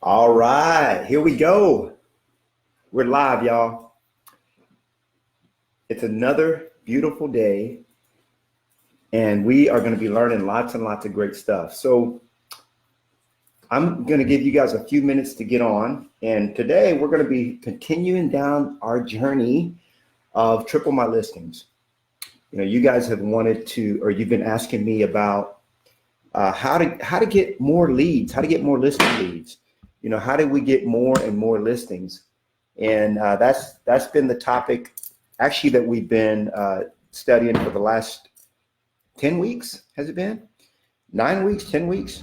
All right, here we go. We're live, y'all. It's another beautiful day, and we are going to be learning lots and lots of great stuff. So I'm going to give you guys a few minutes to get on, and today we're going to be continuing down our journey of triple my listings. You know, you guys have wanted to, or you've been asking me about how to get more leads, how to get more listing leads. You know, how do we get more and more listings? And that's been the topic actually that we've been studying for the last 10 weeks. Has it been 9 weeks, 10 weeks?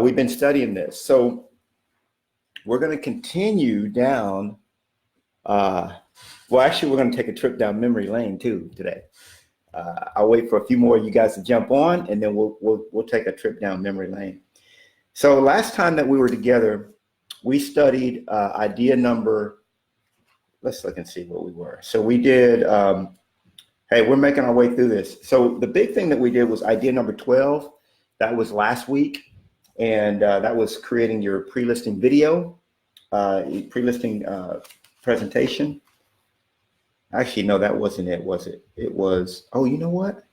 We've been studying this. So we're going to continue down. Well, actually, we're going to take a trip down memory lane too today. I'll wait for a few more of you guys to jump on, and then we'll take a trip down memory lane. So last time that we were together, we studied idea number, let's look and see what we were. So we did, hey, we're making our way through this. So the big thing that we did was idea number 12. That was last week. And that was creating your pre-listing video, pre-listing presentation. Actually, no, that wasn't it, was it? It was, oh, you know what?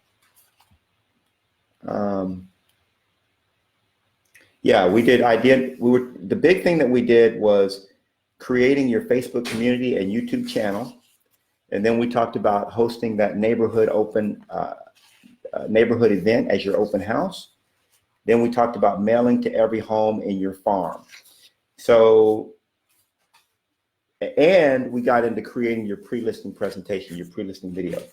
Yeah, we did the big thing that we did was creating your Facebook community and YouTube channel. And then we talked about hosting that neighborhood event as your open house. Then we talked about mailing to every home in your farm. So, and we got into creating your pre-listing presentation, your pre-listing video.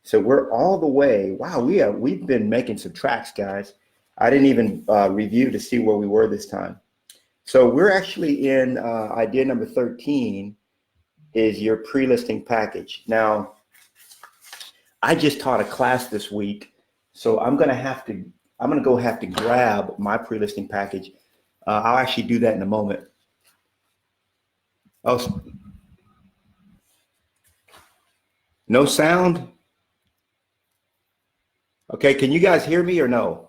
So we're all the way, wow, we've been making some tracks, guys. I didn't even review to see where we were this time. So we're actually in idea number 13 is your pre-listing package. Now, I just taught a class this week, so I'm gonna have to grab my pre-listing package. I'll actually do that in a moment. Oh, no sound? Okay, can you guys hear me or no?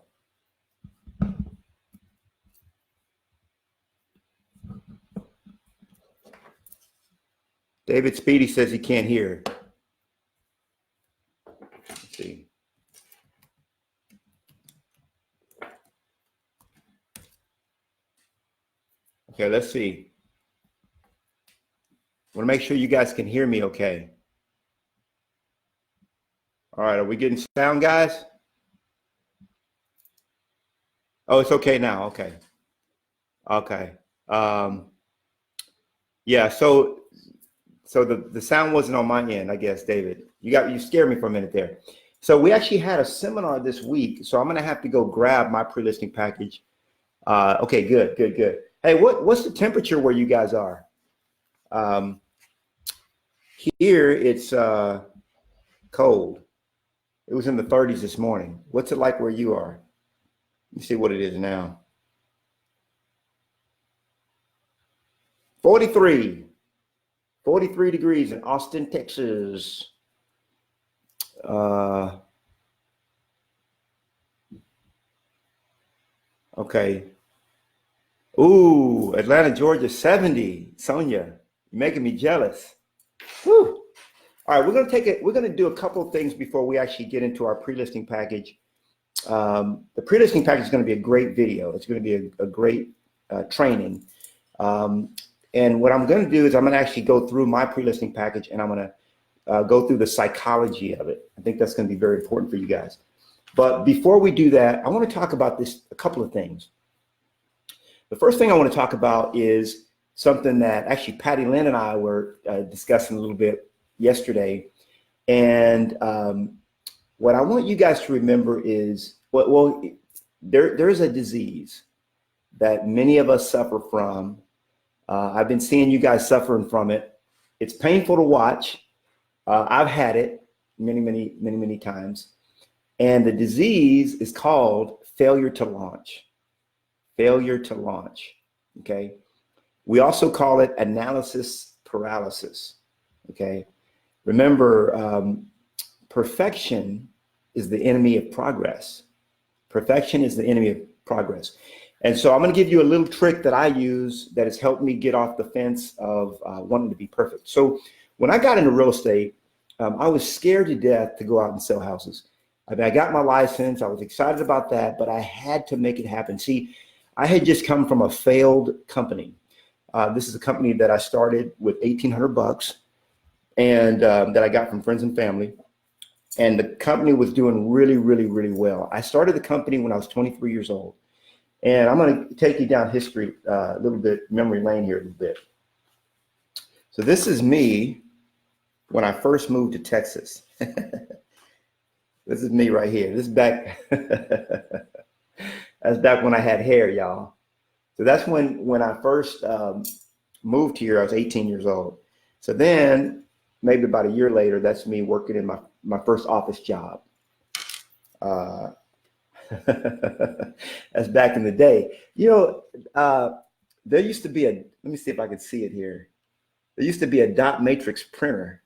David Speedy says he can't hear. Let's see. Okay, let's see. I want to make sure you guys can hear me okay. All right, are we getting sound, guys? Oh, it's okay now, okay. Okay. Yeah, so the sound wasn't on my end, I guess, David. You scared me for a minute there. So we actually had a seminar this week, so I'm gonna have to go grab my pre-listing package. Okay, good. Hey, what's the temperature where you guys are? Here it's cold. It was in the 30s this morning. What's it like where you are? Let me see what it is now. 43 degrees in Austin, Texas. Okay. Ooh, Atlanta, Georgia, 70. Sonia, you're making me jealous. Whew. All right, we're gonna do a couple of things before we actually get into our pre-listing package. The pre-listing package is gonna be a great video. It's gonna be a great training. And what I'm gonna do is I'm gonna actually go through my pre-listing package, and I'm gonna go through the psychology of it. I think that's gonna be very important for you guys. But before we do that, I wanna talk about a couple of things. The first thing I wanna talk about is something that actually Patty Lynn and I were discussing a little bit yesterday. And what I want you guys to remember is, there's a disease that many of us suffer from. I've been seeing you guys suffering from it. It's painful to watch. I've had it many times. And the disease is called failure to launch. Failure to launch, okay? We also call it analysis paralysis, okay? Remember, perfection is the enemy of progress. Perfection is the enemy of progress. And so I'm going to give you a little trick that I use that has helped me get off the fence of wanting to be perfect. So when I got into real estate, I was scared to death to go out and sell houses. I mean, I got my license. I was excited about that, but I had to make it happen. See, I had just come from a failed company. This is a company that I started with $1,800 and that I got from friends and family. And the company was doing really, really, really well. I started the company when I was 23 years old. And I'm going to take you down history a little bit, memory lane here a little bit. So this is me when I first moved to Texas. This is me right here. This is back. That's back when I had hair, y'all. So that's when I first moved here. I was 18 years old. So then maybe about a year later, that's me working in my first office job. That's back in the day. There used to be let me see if I can see it here. There used to be a dot matrix printer.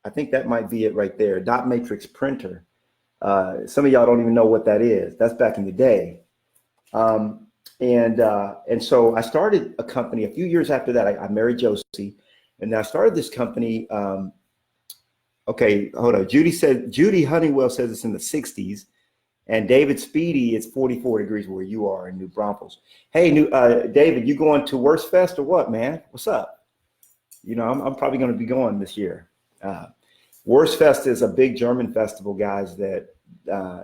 I think that might be it right there. Dot matrix printer. Some of y'all don't even know what that is. That's back in the day. And so I started a company a few years after that. I married Josie, and I started this company. Okay, hold on. Judy Honeywell says it's in the 60s. And David Speedy, it's 44 degrees where you are in New Braunfels. Hey, David, you going to Worst Fest or what, man? What's up? I'm probably going to be going this year. Worst Fest is a big German festival, guys, that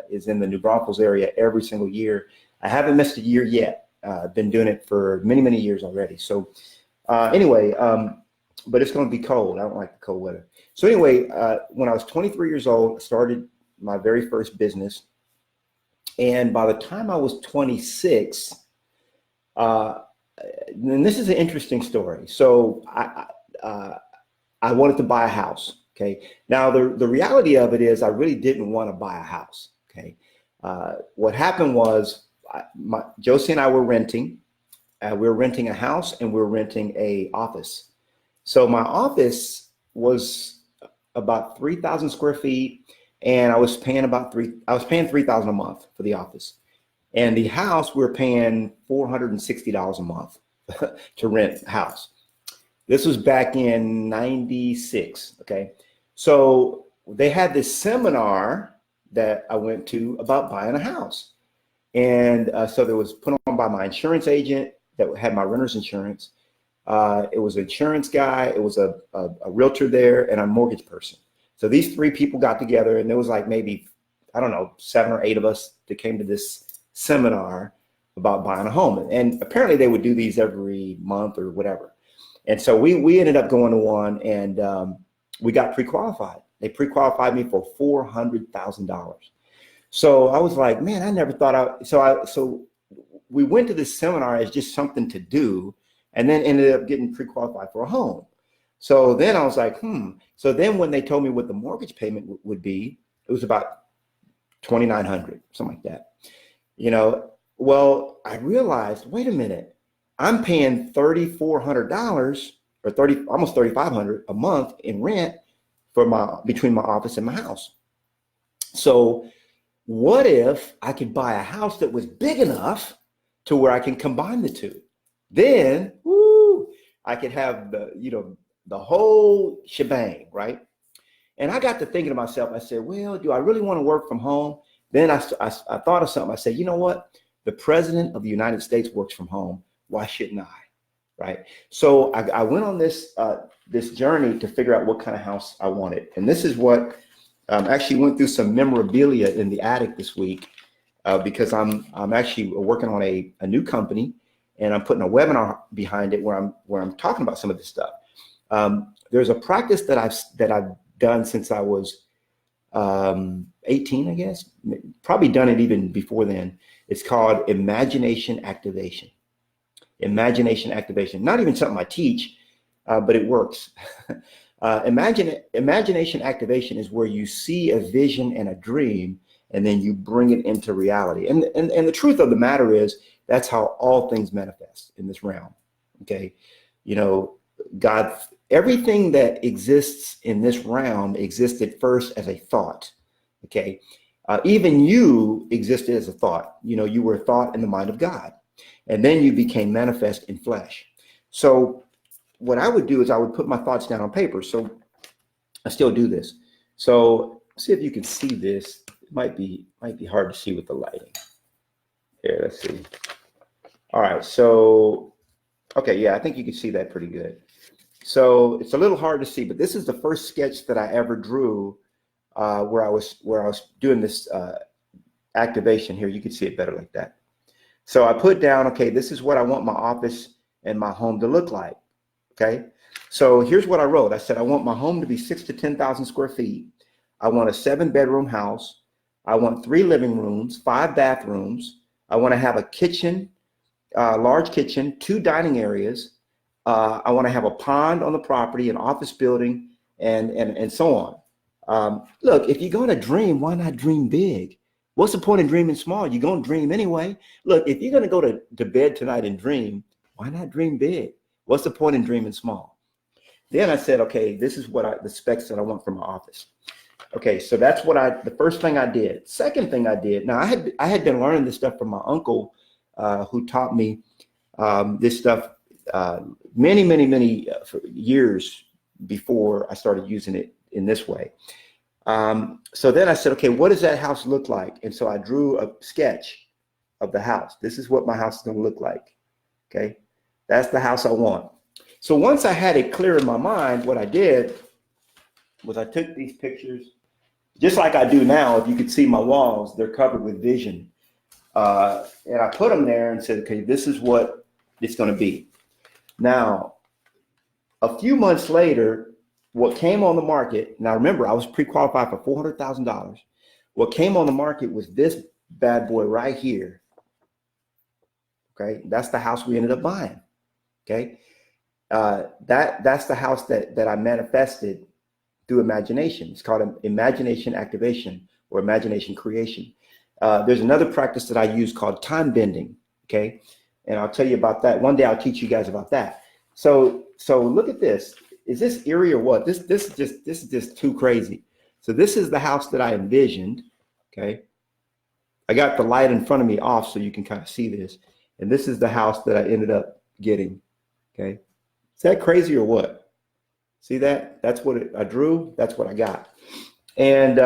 is in the New Braunfels area every single year. I haven't missed a year yet. I've been doing it for many, many years already. So anyway, but it's going to be cold. I don't like the cold weather. So anyway, when I was 23 years old, I started my very first business. And by the time I was 26, and this is an interesting story. So I wanted to buy a house. Okay. Now the reality of it is I really didn't want to buy a house. Okay. What happened was Josie and I were renting. We were renting a house and we were renting a office. So my office was about 3,000 square feet. And I was paying $3,000 a month for the office. And the house, we were paying $460 a month to rent a house. This was back in 96. Okay. So they had this seminar that I went to about buying a house. And so there was put on by my insurance agent that had my renter's insurance. It was an insurance guy. It was a realtor there and a mortgage person. So these three people got together, and there was like maybe, I don't know, 7 or 8 of us that came to this seminar about buying a home. And apparently they would do these every month or whatever. And so we ended up going to one, and we got pre-qualified. They pre-qualified me for $400,000. So I was like, man, I never thought so we went to this seminar as just something to do, and then ended up getting pre-qualified for a home. So then I was like, So then when they told me what the mortgage payment would be, it was about $2,900, something like that. Well, I realized, wait a minute, I'm paying $3,400 or almost $3,500 a month in rent for between my office and my house. So what if I could buy a house that was big enough to where I can combine the two? Then, I could have the whole shebang, right? And I got to thinking to myself, I said, well, do I really want to work from home? Then I thought of something. I said, you know what? The president of the United States works from home. Why shouldn't I? Right? So I went on this journey to figure out what kind of house I wanted. And this is what actually went through some memorabilia in the attic this week because I'm actually working on a new company, and I'm putting a webinar behind it where I'm talking about some of this stuff. There's a practice that I've done since I was 18, I guess, probably done it even before then. It's called imagination activation. Imagination activation, not even something I teach, but it works. Imagination activation is where you see a vision and a dream, and then you bring it into reality. And the truth of the matter is that's how all things manifest in this realm. Okay. God, everything that exists in this realm existed first as a thought. Okay. Even you existed as a thought. You were a thought in the mind of God. and then you became manifest in flesh. So what I would do is I would put my thoughts down on paper. So I still do this. So see if you can see this. It might be hard to see with the lighting. Here, let's see. All right, so okay, yeah, I think you can see that pretty good. So it's a little hard to see, but this is the first sketch that I ever drew where I was doing this activation here. You can see it better like that. So I put down, okay, this is what I want my office and my home to look like. Okay, so here's what I wrote. I said I want my home to be 6,000 to 10,000 square feet. I want a 7-bedroom house. I want 3 living rooms, 5 bathrooms. I want to have a kitchen, large kitchen, 2 dining areas. I want to have a pond on the property, an office building, and so on. Look, if you're going to dream, why not dream big? What's the point in dreaming small? You're going to dream anyway. Look, if you're going to go to bed tonight and dream, why not dream big? What's the point in dreaming small? Then I said, okay, this is what the specs that I want from my office. Okay, so that's what the first thing I did. Second thing I did, now I had been learning this stuff from my uncle who taught me this stuff many years before I started using it in this way. So then I said, okay, what does that house look like? And so I drew a sketch of the house. This is what my house is going to look like. Okay, that's the house I want. So once I had it clear in my mind, what I did was I took these pictures, just like I do now. If you could see my walls, they're covered with vision. And I put them there and said, okay, this is what it's going to be. Now, a few months later, what came on the market, now remember, I was pre-qualified for $400,000. What came on the market was this bad boy right here. Okay, that's the house we ended up buying. Okay, that's the house that I manifested through imagination. It's called imagination activation or imagination creation. There's another practice that I use called time bending. Okay, and I'll tell you about that. One day I'll teach you guys about that. So look at this. Is this eerie or what? This is just too crazy. So this is the house that I envisioned. Okay, I got the light in front of me off so you can kind of see this. And this is the house that I ended up getting. Okay, is that crazy or what? See that? That's what I drew. That's what I got. And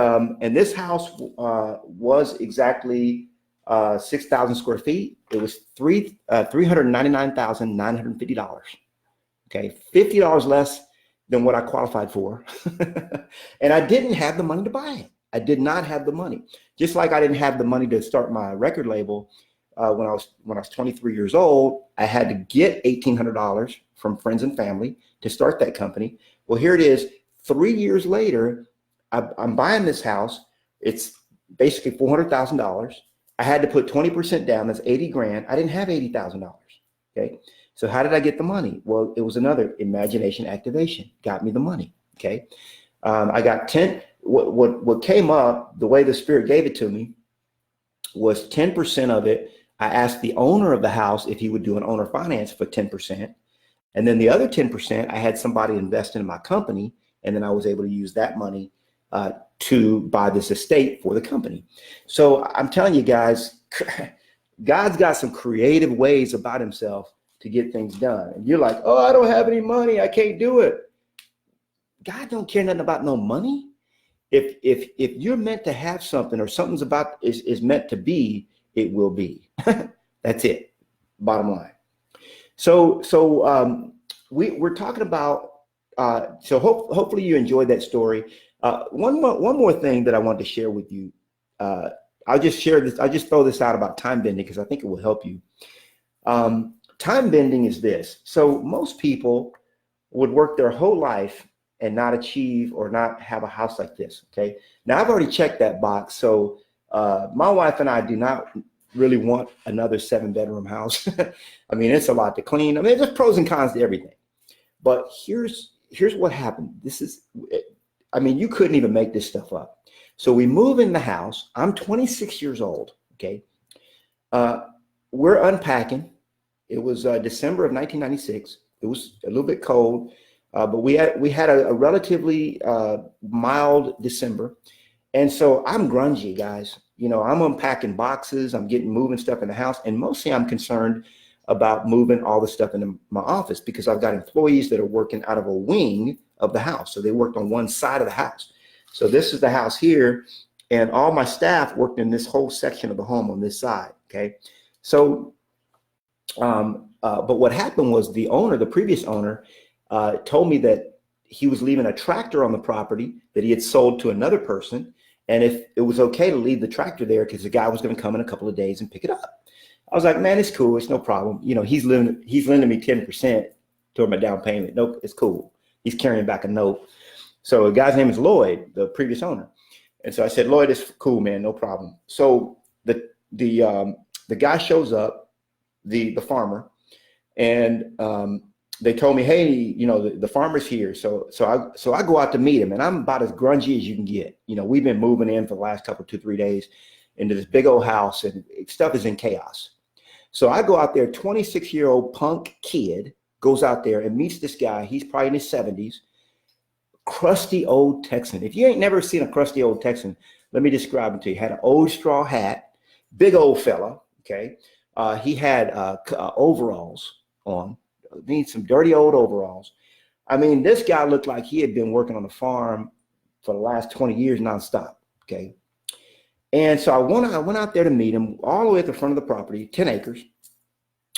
this house was exactly 6,000 square feet. It was $399,950. Okay, $50 less than what I qualified for. And I didn't have the money to buy it. I did not have the money. Just like I didn't have the money to start my record label when I was 23 years old. I had to get $1,800 from friends and family to start that company. Well, here it is. 3 years later, I'm buying this house. It's basically $400,000. I had to put 20% down. That's 80 grand. I didn't have $80,000. Okay. So how did I get the money? Well, it was another imagination activation. Got me the money. Okay. I got 10. What came up, the way the Spirit gave it to me, was 10% of it. I asked the owner of the house if he would do an owner finance for 10%. And then the other 10%, I had somebody invest in my company. And then I was able to use that money to buy this estate for the company. So I'm telling you guys, God's got some creative ways about himself to get things done. And you're like, oh, I don't have any money. I can't do it. God don't care nothing about no money. If you're meant to have something or something's is meant to be, it will be. That's it. Bottom line. So we're talking about. Hopefully you enjoyed that story. One more thing that I wanted to share with you. I'll just share this. I'll just throw this out about time bending because I think it will help you. Time bending is this. So most people would work their whole life and not achieve or not have a house like this. Okay. Now I've already checked that box. So my wife and I do not really want another 7-bedroom house. I mean, it's a lot to clean. I mean, there's pros and cons to everything. But here's what happened. You couldn't even make this stuff up. So we move in the house. I'm 26 years old. Okay. We're unpacking. It was December of 1996. It was a little bit cold, but we had a relatively mild December. And so I'm grungy, guys. You know, I'm unpacking boxes. I'm moving stuff in the house. And mostly I'm concerned about moving all the stuff into my office because I've got employees that are working out of a wing of the house. So they worked on one side of the house. So this is the house here, and all my staff worked in this whole section of the home on this side. Okay. So, but what happened was the previous owner, told me that he was leaving a tractor on the property that he had sold to another person. And if it was okay to leave the tractor there because the guy was going to come in a couple of days and pick it up. I was like, man, it's cool. It's no problem. You know, he's lending me 10% toward my down payment. Nope, it's cool. He's carrying back a note. So the guy's name is Lloyd, the previous owner. And so I said, Lloyd, it's cool, man, no problem. So the guy shows up, the farmer, and they told me, hey, you know, the farmer's here. So I go out to meet him, and I'm about as grungy as you can get. You know, we've been moving in for the last 2-3 days into this big old house, and stuff is in chaos. So I go out there, 26-year-old punk kid goes out there and meets this guy. He's probably in his 70s, crusty old Texan. If you ain't never seen a crusty old Texan, let me describe him to you. Had an old straw hat, big old fella, okay? He had overalls on, some dirty old overalls. I mean, this guy looked like he had been working on the farm for the last 20 years nonstop, okay? And so I went out there to meet him all the way at the front of the property, 10 acres.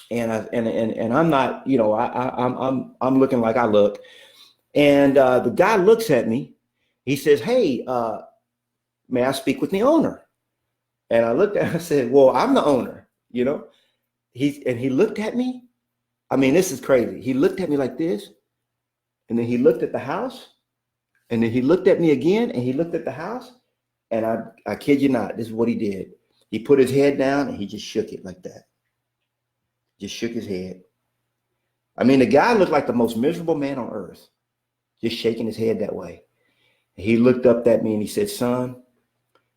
And I'm not, you know, I'm looking like I look. And the guy looks at me. He says, hey, may I speak with the owner? And I looked at him and said, well, I'm the owner, you know. He looked at me. I mean, this is crazy. He looked at me like this. And then he looked at the house. And then he looked at me again. And he looked at the house. And I kid you not, this is what he did. He put his head down and he just shook it like that. Just shook his head. I mean, the guy looked like the most miserable man on earth, just shaking his head that way. He looked up at me and he said, son,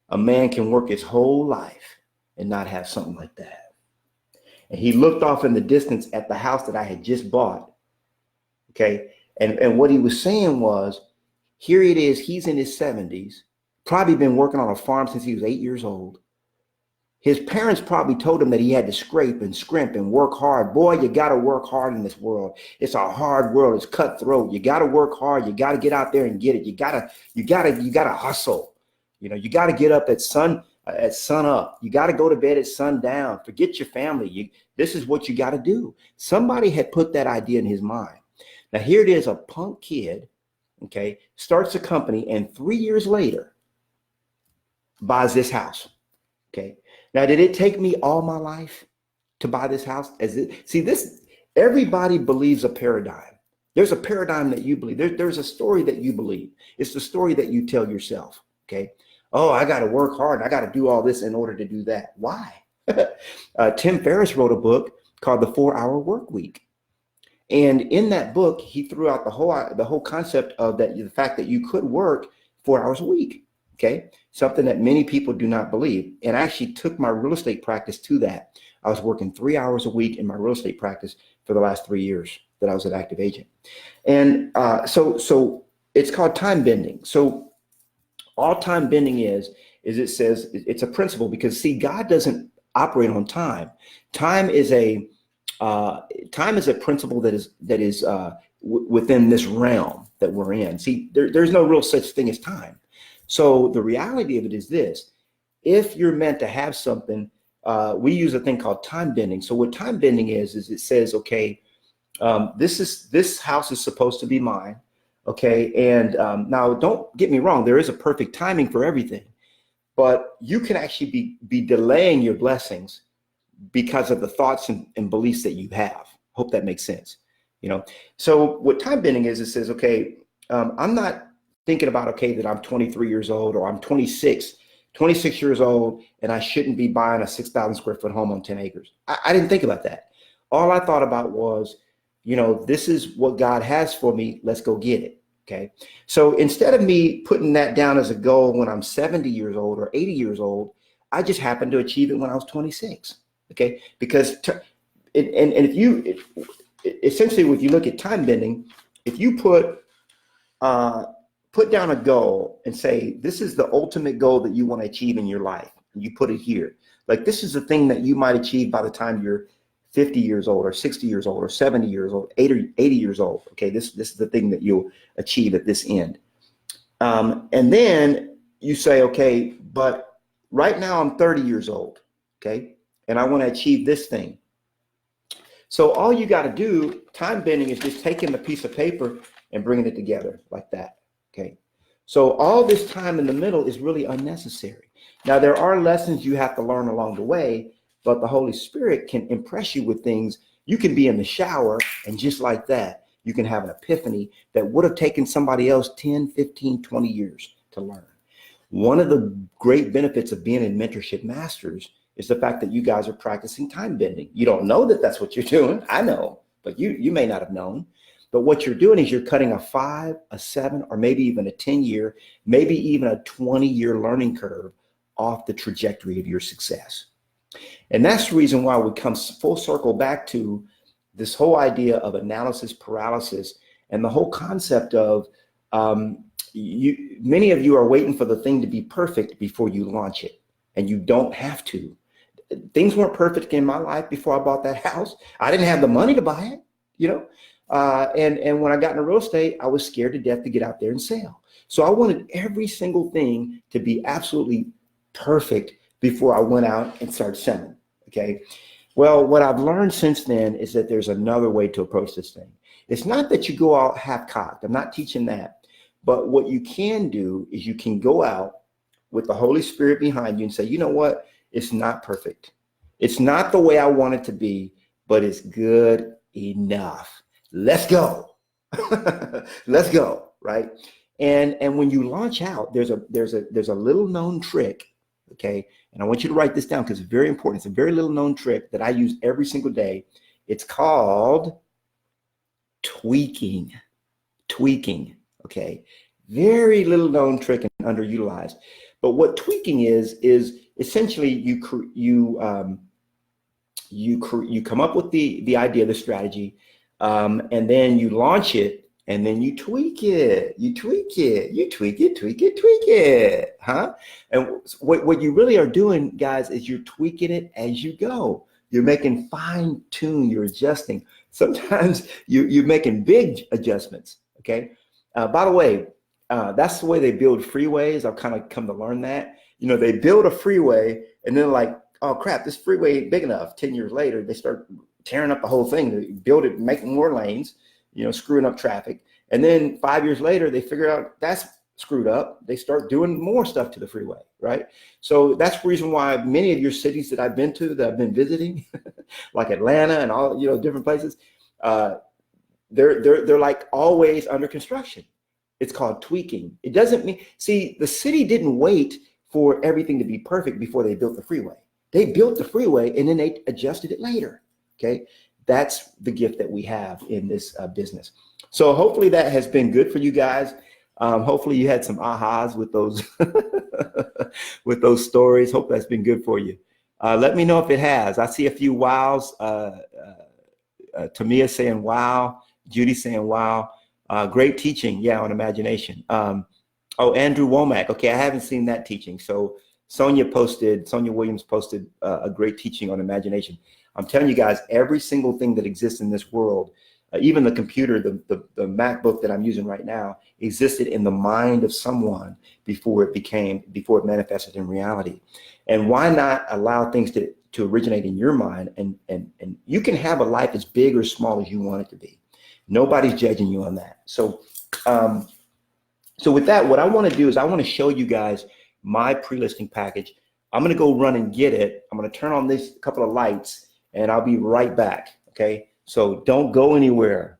a man can work his whole life and not have something like that. And he looked off in the distance at the house that I had just bought. Okay. And what he was saying was, here it is. He's in his 70s. Probably been working on a farm since he was 8 years old. His parents probably told him that he had to scrape and scrimp and work hard. Boy, you got to work hard in this world. It's a hard world. It's cutthroat. You got to work hard. You got to get out there and get it. You got to hustle. You know, you got to get up at sun up. You got to go to bed at sundown. Forget your family. This is what you got to do. Somebody had put that idea in his mind. Now here it is, a punk kid, okay, starts a company, and 3 years later buys this house. Okay. Now, did it take me all my life to buy this house? Everybody believes a paradigm. There's a paradigm that you believe. There's a story that you believe. It's the story that you tell yourself. Okay. Oh, I got to work hard. I got to do all this in order to do that. Why? Tim Ferriss wrote a book called The 4-Hour Workweek. And in that book, he threw out the whole concept of the fact that you could work 4 hours a week. Okay, something that many people do not believe. And I actually took my real estate practice to that. I was working 3 hours a week in my real estate practice for the last 3 years that I was an active agent. And so it's called time bending. So all time bending is it says it's a principle, because see, God doesn't operate on time. Time is a principle that is within this realm that we're in. See, there's no real such thing as time. So the reality of it is this: if you're meant to have something, we use a thing called time bending. So what time bending is it says, okay, this house is supposed to be mine. Okay. And now don't get me wrong. There is a perfect timing for everything, but you can actually be delaying your blessings because of the thoughts and beliefs that you have. Hope that makes sense. You know, so what time bending is, it says, okay, I'm not thinking about, okay, that I'm 23 years old or I'm 26 years old and I shouldn't be buying a 6,000 square foot home on 10 acres. I didn't think about that. All I thought about was, you know, this is what God has for me. Let's go get it. Okay. So instead of me putting that down as a goal when I'm 70 years old or 80 years old, I just happened to achieve it when I was 26. Okay. Because, if you look at time bending, if you put down a goal and say, this is the ultimate goal that you want to achieve in your life, and you put it here, like this is the thing that you might achieve by the time you're 50 years old or 60 years old or 70 years old, 80 years old. Okay, this is the thing that you'll achieve at this end. And then you say, okay, but right now I'm 30 years old, okay, and I want to achieve this thing. So all you got to do, time bending, is just taking the piece of paper and bringing it together like that, okay? So all this time in the middle is really unnecessary. Now, there are lessons you have to learn along the way, but the Holy Spirit can impress you with things. You can be in the shower, and just like that, you can have an epiphany that would have taken somebody else 10, 15, 20 years to learn. One of the great benefits of being in Mentorship Masters is the fact that you guys are practicing time bending. You don't know that that's what you're doing. I know, but you may not have known. But what you're doing is you're cutting a 5, a 7, or maybe even a 10-year, maybe even a 20-year learning curve off the trajectory of your success. And that's the reason why we come full circle back to this whole idea of analysis paralysis and the whole concept of many of you are waiting for the thing to be perfect before you launch it, and you don't have to. Things weren't perfect in my life before I bought that house. I didn't have the money to buy it, and when I got into real estate, I was scared to death to get out there and sell. So I wanted every single thing to be absolutely perfect before I went out and started selling, okay? Well, what I've learned since then is that there's another way to approach this thing. It's not that you go out half-cocked. I'm not teaching that. But what you can do is you can go out with the Holy Spirit behind you and say, you know what? It's not perfect. It's not the way I want it to be, but it's good enough. Let's go. Let's go, right? And when you launch out, there's a little known trick, okay? And I want you to write this down because it's very important. It's a very little known trick that I use every single day. It's called tweaking, okay? Very little known trick and underutilized. But what tweaking is essentially you come up with the idea, the strategy, and then you launch it, and then you tweak it, tweak it, huh? And what you really are doing, guys, is you're tweaking it as you go. You're making fine tune, you're adjusting. Sometimes you're making big adjustments, okay? By the way, that's the way they build freeways. I've kind of come to learn that. They build a freeway and then like, oh crap, this freeway ain't big enough. 10 years later, they start tearing up the whole thing. They build it, making more lanes, screwing up traffic. And then 5 years later, they figure out that's screwed up. They start doing more stuff to the freeway, right? So that's the reason why many of your cities that I've been to, that I've been visiting, like Atlanta and all, different places, they're like always under construction. It's called tweaking. It doesn't mean, see, the city didn't wait for everything to be perfect before they built the freeway. They built the freeway and then they adjusted it later, okay? That's the gift that we have in this business. So hopefully that has been good for you guys. Hopefully you had some ahas with those with those stories. Hope that's been good for you. Let me know if it has. I see a few wows. Tamia saying wow. Judy saying wow. Great teaching, yeah, on imagination. Oh, Andrew Womack. Okay, I haven't seen that teaching. So Sonia Williams posted a great teaching on imagination. I'm telling you guys, every single thing that exists in this world, even the computer, the MacBook that I'm using right now, existed in the mind of someone before it manifested in reality. And why not allow things to originate in your mind? And you can have a life as big or small as you want it to be. Nobody's judging you on that. So with that, what I want to do is I want to show you guys my pre-listing package. I'm going to go run and get it. I'm going to turn on this couple of lights and I'll be right back. Okay. So don't go anywhere.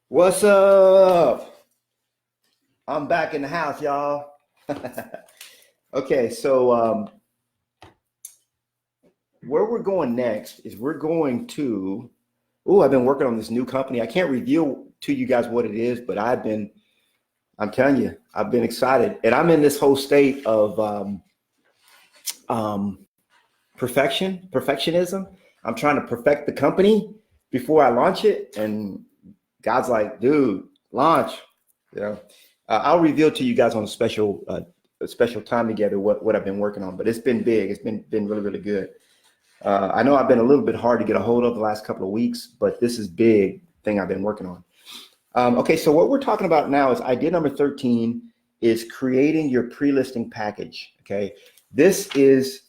What's up? I'm back in the house, y'all. Okay, so where we're going next is we're going to, I've been working on this new company. I can't reveal to you guys what it is, but I'm telling you, I've been excited. And I'm in this whole state of perfectionism. I'm trying to perfect the company before I launch it. And God's like, dude, launch. You know, I'll reveal to you guys on a special time together what I've been working on. But it's been big. It's been really, really good. I know I've been a little bit hard to get a hold of the last couple of weeks, but this is big thing I've been working on. Okay, so what we're talking about now is idea number 13 is creating your pre-listing package. Okay, this is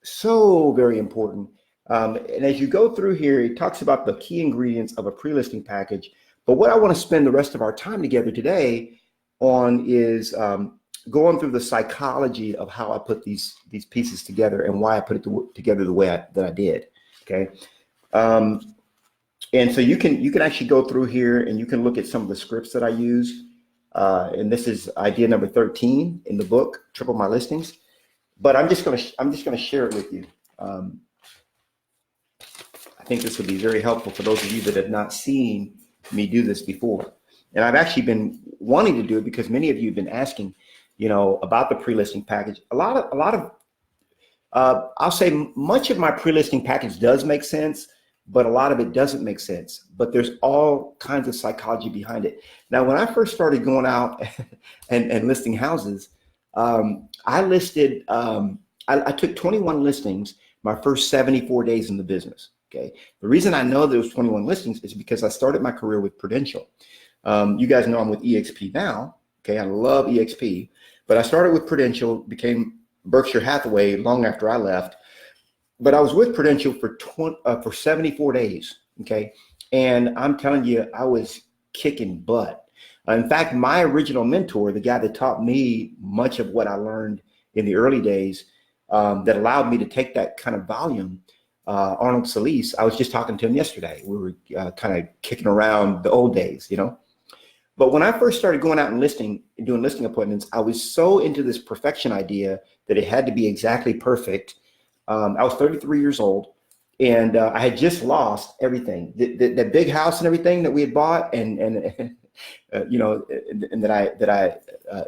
so very important. And as you go through here, it talks about the key ingredients of a pre-listing package. But what I want to spend the rest of our time together today on is going through the psychology of how I put these pieces together and why I put it together the way that I did. Okay. And so you can actually go through here and you can look at some of the scripts that I use. And this is idea number 13 in the book, Triple My Listings. But I'm just gonna share it with you. I think this will be very helpful for those of you that have not seen me do this before. And I've actually been wanting to do it because many of you have been asking, about the pre-listing package. A lot of I'll say much of my pre-listing package does make sense, but a lot of it doesn't make sense. But there's all kinds of psychology behind it. Now, when I first started going out and listing houses, I listed, I took 21 listings my first 74 days in the business. Okay. The reason I know there was 21 listings is because I started my career with Prudential. You guys know I'm with EXP now. Okay. I love EXP, but I started with Prudential, became Berkshire Hathaway long after I left, but I was with Prudential for 74 days. Okay. And I'm telling you, I was kicking butt. In fact, my original mentor, the guy that taught me much of what I learned in the early days, that allowed me to take that kind of volume, Arnold Solis, I was just talking to him yesterday. We were kind of kicking around the old days, But when I first started going out and doing listing appointments, I was so into this perfection idea that it had to be exactly perfect. I was 33 years old, and I had just lost everything. That big house and everything that we had bought, and that I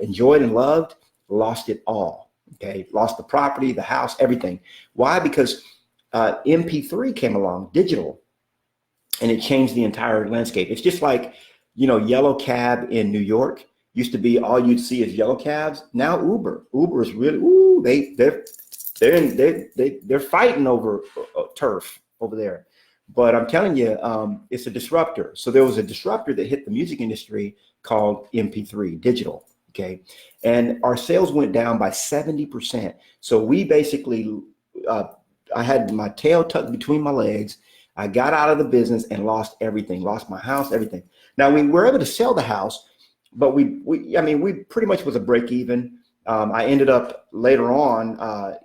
enjoyed and loved, lost it all. Okay, lost the property, the house, everything. Why? Because MP3 came along, digital, and it changed the entire landscape. It's just like, yellow cab in New York used to be all you'd see is yellow cabs. Now Uber is really, they're fighting over turf over there. But I'm telling you, it's a disruptor. So there was a disruptor that hit the music industry called MP3 digital. Okay. And our sales went down by 70%. So we basically, I had my tail tucked between my legs. I got out of the business and lost everything, lost my house, everything. Now we were able to sell the house, but we pretty much was a break even. I ended up later on, I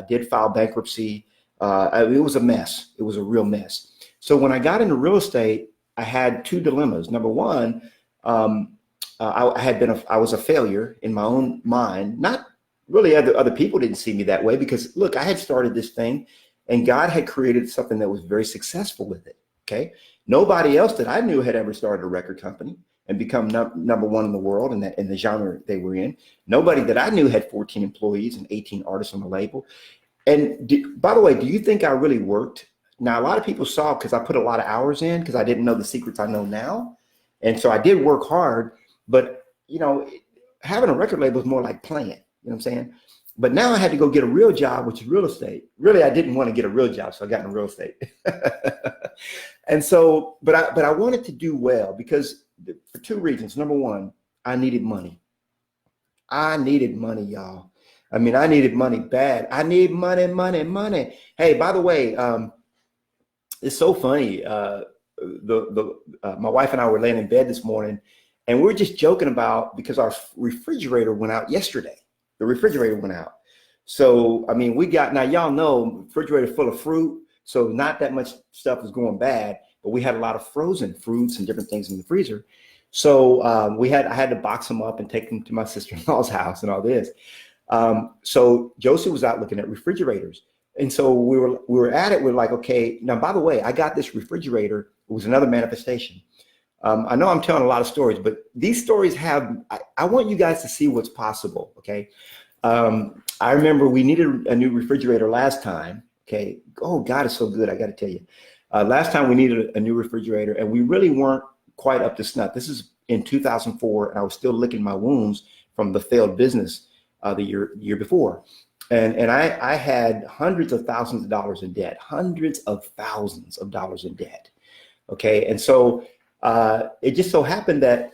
did file bankruptcy. It was a mess. It was a real mess. So when I got into real estate, I had two dilemmas. Number one, I was a failure in my own mind. Not really other people didn't see me that way because look, I had started this thing and God had created something that was very successful with it. Okay. Nobody else that I knew had ever started a record company and become number one in the world in the genre they were in. Nobody that I knew had 14 employees and 18 artists on the label. And by the way, do you think I really worked? Now, a lot of people saw because I put a lot of hours in because I didn't know the secrets I know now. And so I did work hard, but having a record label is more like playing, you know what I'm saying? But now I had to go get a real job, which is real estate. Really, I didn't want to get a real job, so I got into real estate. And so, but I wanted to do well because for two reasons. Number one, I needed money. I needed money, y'all. I mean, I needed money bad. I need money, money, money. Hey, by the way, it's so funny. My wife and I were laying in bed this morning, and we were just joking about because our refrigerator went out yesterday. The refrigerator went out. So, I mean, now y'all know refrigerator full of fruit. So not that much stuff was going bad, but we had a lot of frozen fruits and different things in the freezer. So I had to box them up and take them to my sister-in-law's house and all this. So Josie was out looking at refrigerators. And so we were at it. We're like, okay, now, by the way, I got this refrigerator. It was another manifestation. I know I'm telling a lot of stories, but these stories I want you guys to see what's possible. Okay. I remember we needed a new refrigerator last time. Okay. Oh, God is so good. I got to tell you, last time we needed a new refrigerator and we really weren't quite up to snuff. This is in 2004. And I was still licking my wounds from the failed business the year before. And I had hundreds of thousands of dollars in debt, hundreds of thousands of dollars in debt. Okay. And so it just so happened that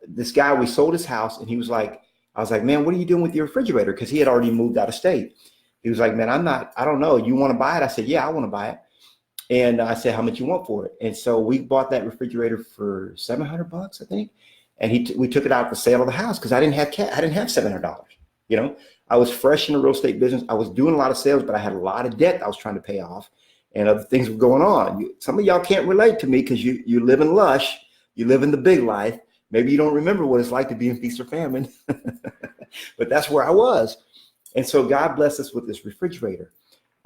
this guy, we sold his house and he was like, I was like, man, what are you doing with your refrigerator? Because he had already moved out of state. He was like, man, I don't know. You want to buy it? I said, yeah, I want to buy it. And I said, how much you want for it? And so we bought that refrigerator for $700, I think. And we took it out for sale of the house because I didn't have cash. I didn't have $700. You know, I was fresh in the real estate business. I was doing a lot of sales, but I had a lot of debt I was trying to pay off. And other things were going on. Some of y'all can't relate to me because you live in lush, you live in the big life. Maybe you don't remember what it's like to be in feast or famine, but that's where I was. And so God blessed us with this refrigerator.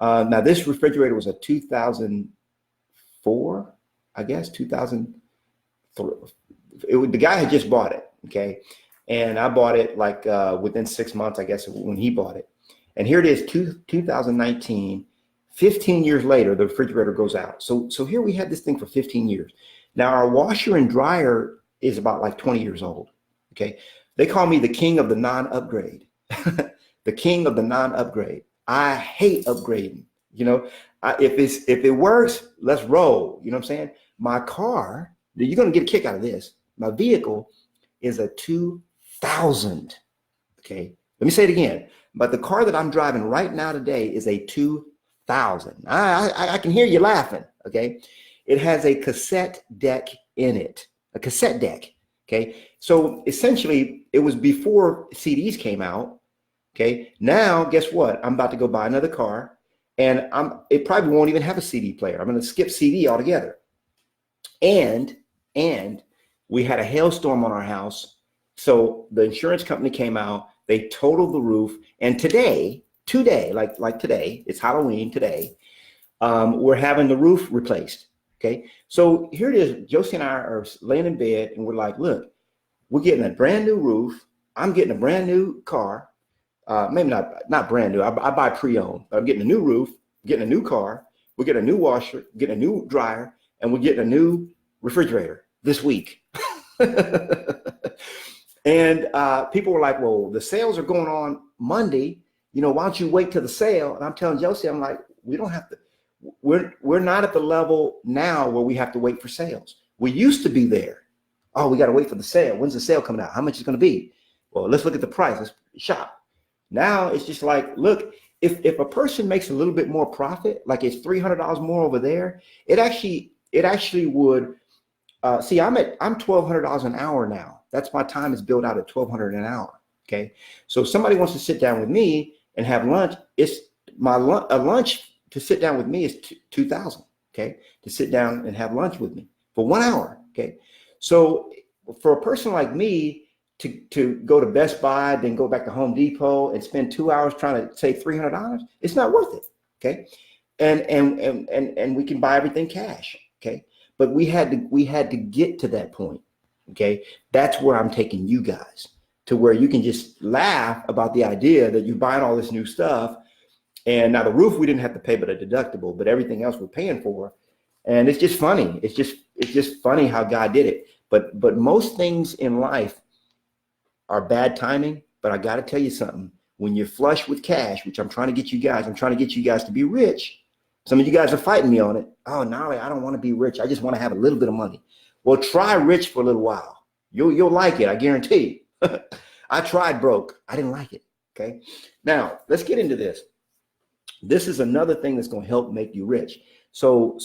Now this refrigerator was a 2004, I guess, 2003. The guy had just bought it, okay? And I bought it like within 6 months, I guess, when he bought it. And here it is, 2019. 15 years later, the refrigerator goes out. So here we had this thing for 15 years. Now our washer and dryer is about like 20 years old. Okay. They call me the king of the non-upgrade, the king of the non-upgrade. I hate upgrading. You know, if it works, let's roll. You know what I'm saying? My car, you're going to get a kick out of this. My vehicle is a 2000. Okay. Let me say it again. But the car that I'm driving right now today is a 2000. I can hear you laughing. Okay. It has a cassette deck in it, a cassette deck. Okay. So essentially it was before CDs came out. Okay. Now guess what? I'm about to go buy another car and it probably won't even have a CD player. I'm going to skip CD altogether. And we had a hailstorm on our house. So the insurance company came out, they totaled the roof. And today, like today, it's Halloween today, we're having the roof replaced. Okay. So here it is. Josie and I are laying in bed and we're like, look, we're getting a brand new roof. I'm getting a brand new car. Maybe not brand new. I buy pre-owned, but I'm getting a new roof, getting a new car. We're getting a new washer, getting a new dryer, and we're getting a new refrigerator this week. And people were like, well, the sales are going on Monday. You know, why don't you wait till the sale? And I'm telling Josie, I'm like, we don't have to. We're not at the level now where we have to wait for sales. We used to be there. Oh, we got to wait for the sale. When's the sale coming out? How much is it going to be? Well, let's look at the price. Let's shop. Now it's just like, look, if a person makes a little bit more profit, like it's $300 more over there, it actually would. See, I'm $1,200 an hour now. That's my time is billed out at $1,200 an hour. Okay, so if somebody wants to sit down with me and have lunch, it's a lunch to sit down with me is $2,000. Okay, to sit down and have lunch with me for 1 hour. Okay, so for a person like me to go to Best Buy, then go back to Home Depot and spend 2 hours trying to save $300, it's not worth it. Okay, and we can buy everything cash. Okay, but we had to get to that point. Okay, that's where I'm taking you guys, to where you can just laugh about the idea that you're buying all this new stuff. And now the roof, we didn't have to pay but a deductible, but everything else we're paying for. And it's just funny. It's just funny how God did it. But most things in life are bad timing. But I got to tell you something. When you're flush with cash, which I'm trying to get you guys to be rich. Some of you guys are fighting me on it. Oh, Knolly, I don't want to be rich. I just want to have a little bit of money. Well, try rich for a little while. You'll like it. I guarantee you. I tried broke. I didn't like it. Okay. Now let's get into this. This is another thing that's going to help make you rich. So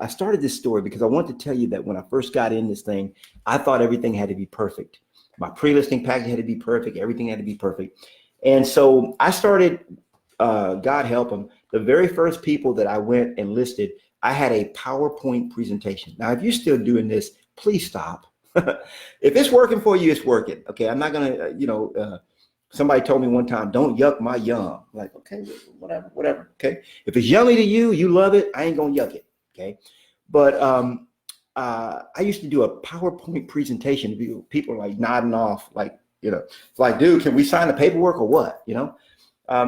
I started this story because I want to tell you that when I first got in this thing, I thought everything had to be perfect. My pre-listing package had to be perfect. Everything had to be perfect. And so I started, God help them, the very first people that I went and listed, I had a PowerPoint presentation. Now, if you're still doing this, please stop. If it's working for you, it's working. Okay, I'm not going to, Somebody told me one time, don't yuck my yum. I'm like, okay, whatever. Okay. If it's yummy to you, you love it, I ain't gonna yuck it. Okay. But I used to do a PowerPoint presentation. People like nodding off, like, it's like, dude, can we sign the paperwork or what?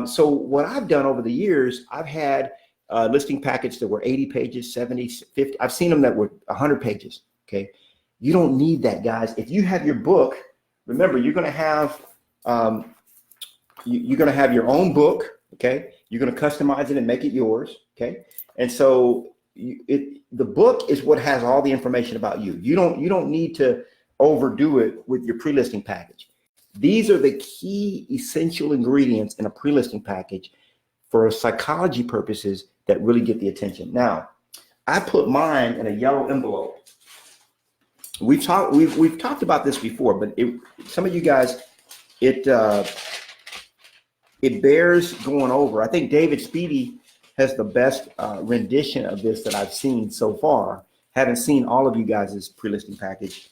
So what I've done over the years, I've had listing packets that were 80 pages, 70, 50. I've seen them that were 100 pages. Okay. You don't need that, guys. If you have your book, remember, you're going to have you're going to have your own book. Okay. You're going to customize it and make it yours. Okay. And so the book is what has all the information about you. You don't need to overdo it with your pre-listing package. These are the key essential ingredients in a pre-listing package for psychology purposes that really get the attention. Now, I put mine in a yellow envelope. We've talked about this before, but some of you guys, it bears going over. I think David Speedy has the best rendition of this that I've seen so far. Haven't seen all of you guys' pre-listing package.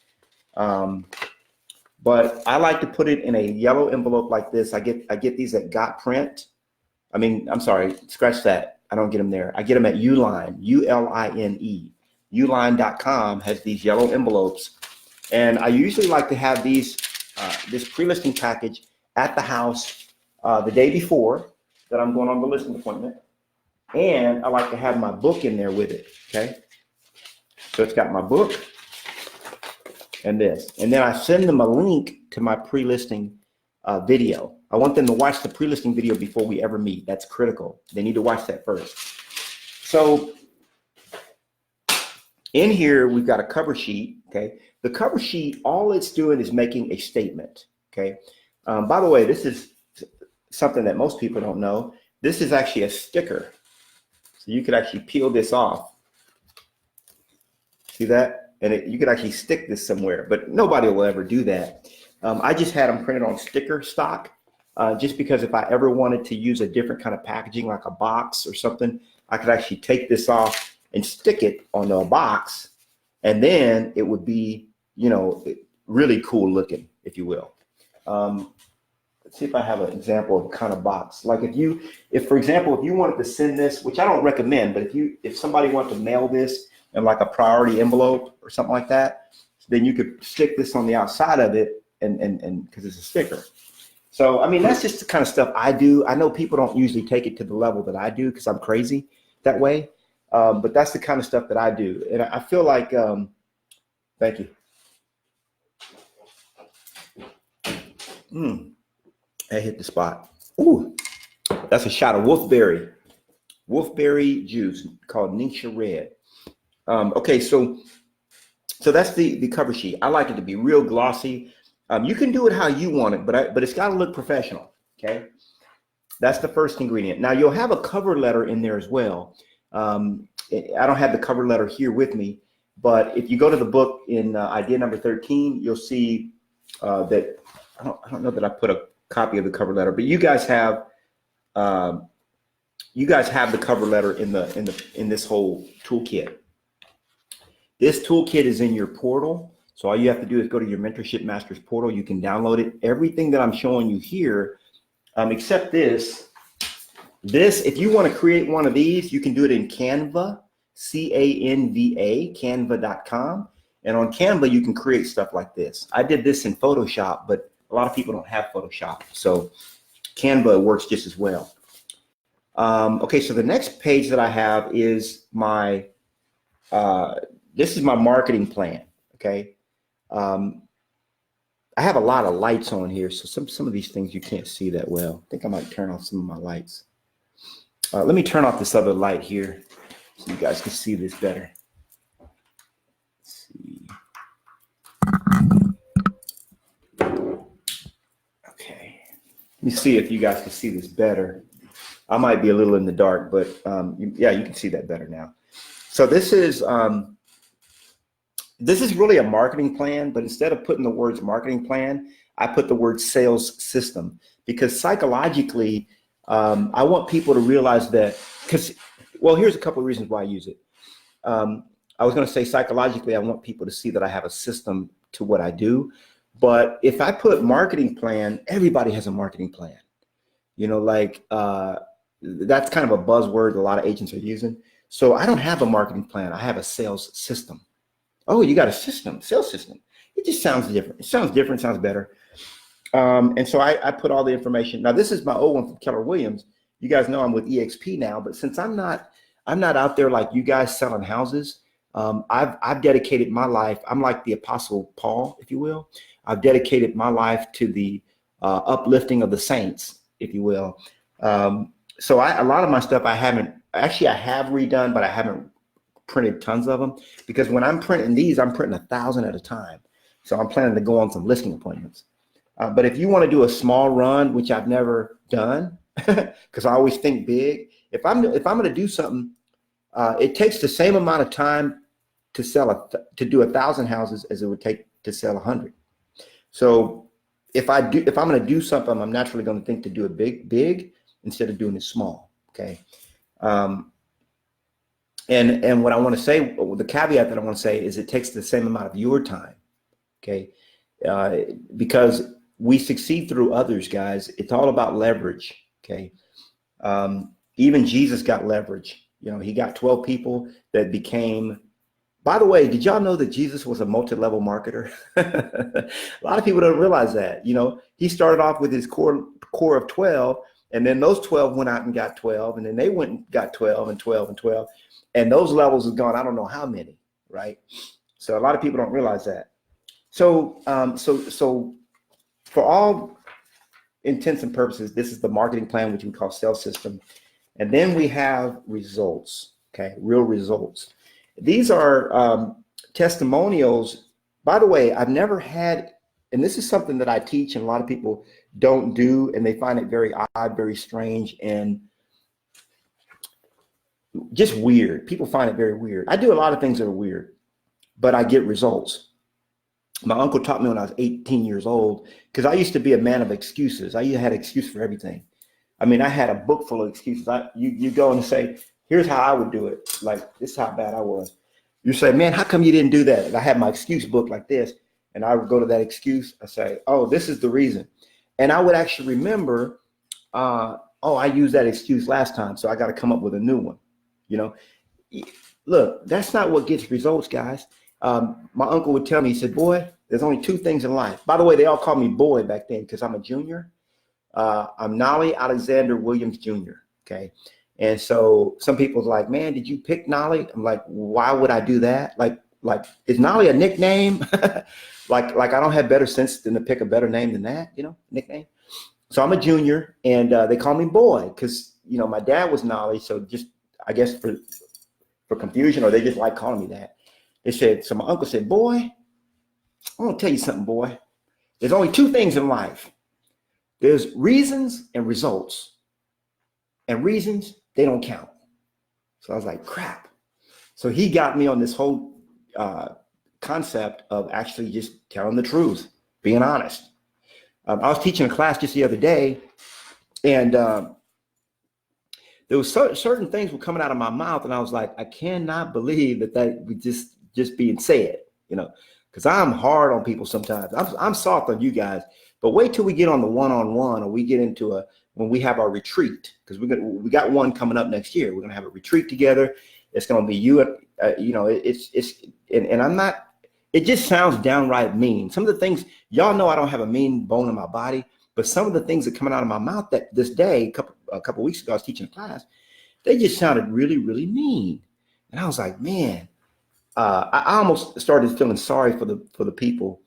But I like to put it in a yellow envelope like this. I get these at Got Print. I'm sorry, scratch that. I don't get them there. I get them at Uline, Uline. Uline.com has these yellow envelopes. And I usually like to have this pre-listing package at the house the day before that I'm going on the listing appointment. And I like to have my book in there with it, okay? So it's got my book and this. And then I send them a link to my pre-listing video. I want them to watch the pre-listing video before we ever meet. That's critical. They need to watch that first. So in here, we've got a cover sheet, okay? The cover sheet, all it's doing is making a statement, okay? By the way, this is something that most people don't know. This is actually a sticker. So you could actually peel this off. See that? And you could actually stick this somewhere, but nobody will ever do that. I just had them printed on sticker stock, just because if I ever wanted to use a different kind of packaging, like a box or something, I could actually take this off and stick it on a box, and then it would be, really cool looking, if you will. Let's see if I have an example of kind of box. Like if for example, if you wanted to send this, which I don't recommend, but if somebody wanted to mail this in like a priority envelope or something like that, then you could stick this on the outside of it and because it's a sticker. So, that's just the kind of stuff I do. I know people don't usually take it to the level that I do because I'm crazy that way. But that's the kind of stuff that I do. And I feel like, thank you. I hit the spot. Ooh, that's a shot of wolfberry juice called Ningxia Red. Okay, so that's the cover sheet. I like it to be real glossy. You can do it how you want it, but it's got to look professional. Okay, that's the first ingredient. Now you'll have a cover letter in there as well. I don't have the cover letter here with me, but if you go to the book in idea number 13, you'll see that I don't know that I put a copy of the cover letter, but you guys have the cover letter in this whole toolkit. This toolkit is in your portal. So all you have to do is go to your Mentorship Masters portal. You can download it. Everything that I'm showing you here, except this, if you want to create one of these, you can do it in Canva, Canva, canva.com. And on Canva, you can create stuff like this. I did this in Photoshop, but a lot of people don't have Photoshop. So Canva works just as well. Okay, so the next page that I have is this is my marketing plan, okay? I have a lot of lights on here, so some of these things you can't see that well. I think I might turn off some of my lights. Let me turn off this other light here so you guys can see this better. Let's see. Okay. Let me see if you guys can see this better. I might be a little in the dark, but yeah, you can see that better now. So this is really a marketing plan, but instead of putting the words marketing plan, I put the word sales system, because psychologically, I want people to realize that, here's a couple of reasons why I use it. I was going to say psychologically, I want people to see that I have a system to what I do. But if I put marketing plan, everybody has a marketing plan. You know, like that's kind of a buzzword a lot of agents are using. So I don't have a marketing plan. I have a sales system. Oh, you got a system, sales system. It just sounds different. It sounds different, sounds better. And so I put all the information. Now, this is my old one from Keller Williams. You guys know I'm with EXP now, but since I'm not out there like you guys selling houses, I've dedicated my life. I'm like the Apostle Paul, if you will. I've dedicated my life to the uplifting of the saints, if you will. So a lot of my stuff I have redone, but I haven't printed tons of them, because when I'm printing these, I'm printing 1,000 at a time. So I'm planning to go on some listing appointments. But if you want to do a small run, which I've never done, because I always think big. If I'm going to do something, it takes the same amount of time to do 1,000 houses as it would take to sell 100. So if I'm going to do something, I'm naturally going to think to do it big instead of doing it small. Okay. And what I want to say, the caveat that I want to say is it takes the same amount of your time. Okay. Because we succeed through others, guys. It's all about leverage. Okay. Even Jesus got leverage. You know, he got 12 people that became. By the way, did y'all know that Jesus was a multi-level marketer? A lot of people don't realize that. You know, he started off with his core of 12, and then those 12 went out and got 12, and then they went and got 12 and 12 and 12, and those levels have gone I don't know how many, right? So a lot of people don't realize that. So for all intents and purposes, this is the marketing plan, which we call sales system, and then we have results. Okay, real results. These are testimonials. By the way, I've never had, and this is something that I teach and a lot of people don't do, and they find it very odd, very strange, and just weird. People find it very weird. I do a lot of things that are weird, but I get results. My uncle taught me when I was 18 years old, because I used to be a man of excuses. I had an excuse for everything. I mean, I had a book full of excuses. You go and say, here's how I would do it. Like, this is how bad I was. You say, man, how come you didn't do that? And I had my excuse book like this, and I would go to that excuse. I say, oh, this is the reason. And I would actually remember, I used that excuse last time, so I got to come up with a new one. You know, look, that's not what gets results, guys. My uncle would tell me, he said, boy, there's only two things in life. By the way, they all called me boy back then because I'm a junior. I'm Knolly Alexander Williams Jr. Okay. And so some people's like, man, did you pick Knolly? I'm like, why would I do that? Like, is Knolly a nickname? like I don't have better sense than to pick a better name than that, you know, nickname. So I'm a junior, and they call me boy because, you know, my dad was Knolly. So just, I guess for confusion, or they just like calling me that. They said, so my uncle said, boy, I'm going to tell you something, boy. There's only two things in life. There's reasons and results. And reasons, they don't count. So I was like, crap. So he got me on this whole concept of actually just telling the truth, being honest. I was teaching a class just the other day, and there was certain things were coming out of my mouth, and I was like, I cannot believe that would just being said, you know, because I'm hard on people sometimes. I'm soft on you guys, but wait till we get on the one-on-one, or we get into when we have our retreat, because we got one coming up next year. We're gonna have a retreat together. It's gonna be you, you know, and I'm not. It just sounds downright mean. Some of the things, y'all know I don't have a mean bone in my body, but some of the things that coming out of my mouth that this day, a couple weeks ago, I was teaching a class, they just sounded really, really mean. And I was like, man, I almost started feeling sorry for the people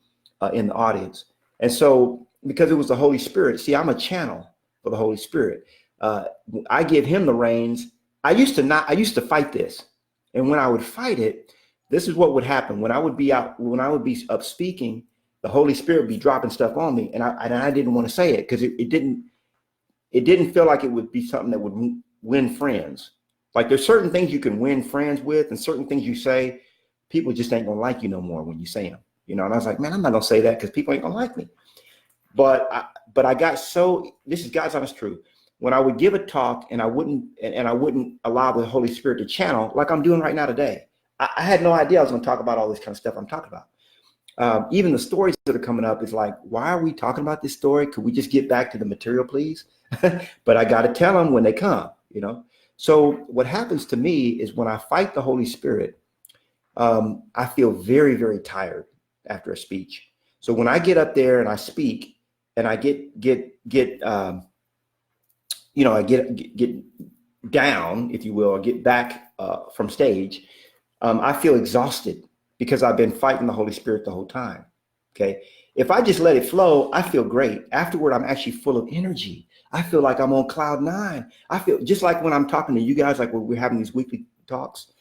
in the audience. And so, because it was the Holy Spirit, see, I'm a channel for the Holy Spirit. I give him the reins. I used to fight this. And when I would fight it, this is what would happen. When I would be up speaking, the Holy Spirit would be dropping stuff on me. And I didn't want to say it because it didn't feel like it would be something that would win friends. Like, there's certain things you can win friends with, and certain things you say, people just ain't gonna like you no more when you say them, you know. And I was like, man, I'm not gonna say that because people ain't gonna like me. But I got this is God's honest truth. When I would give a talk and I wouldn't allow the Holy Spirit to channel, like I'm doing right now today. I had no idea I was gonna talk about all this kind of stuff I'm talking about. Even the stories that are coming up is like, why are we talking about this story? Could we just get back to the material, please? But I got to tell them when they come, you know? So what happens to me is when I fight the Holy Spirit, I feel very, very tired after a speech. So when I get up there and I speak and I get I get down, if you will, or get back from stage, I feel exhausted because I've been fighting the Holy Spirit the whole time. Okay. If I just let it flow, I feel great. Afterward, I'm actually full of energy. I feel like I'm on cloud nine. I feel just like when I'm talking to you guys, like when we're having these weekly talks,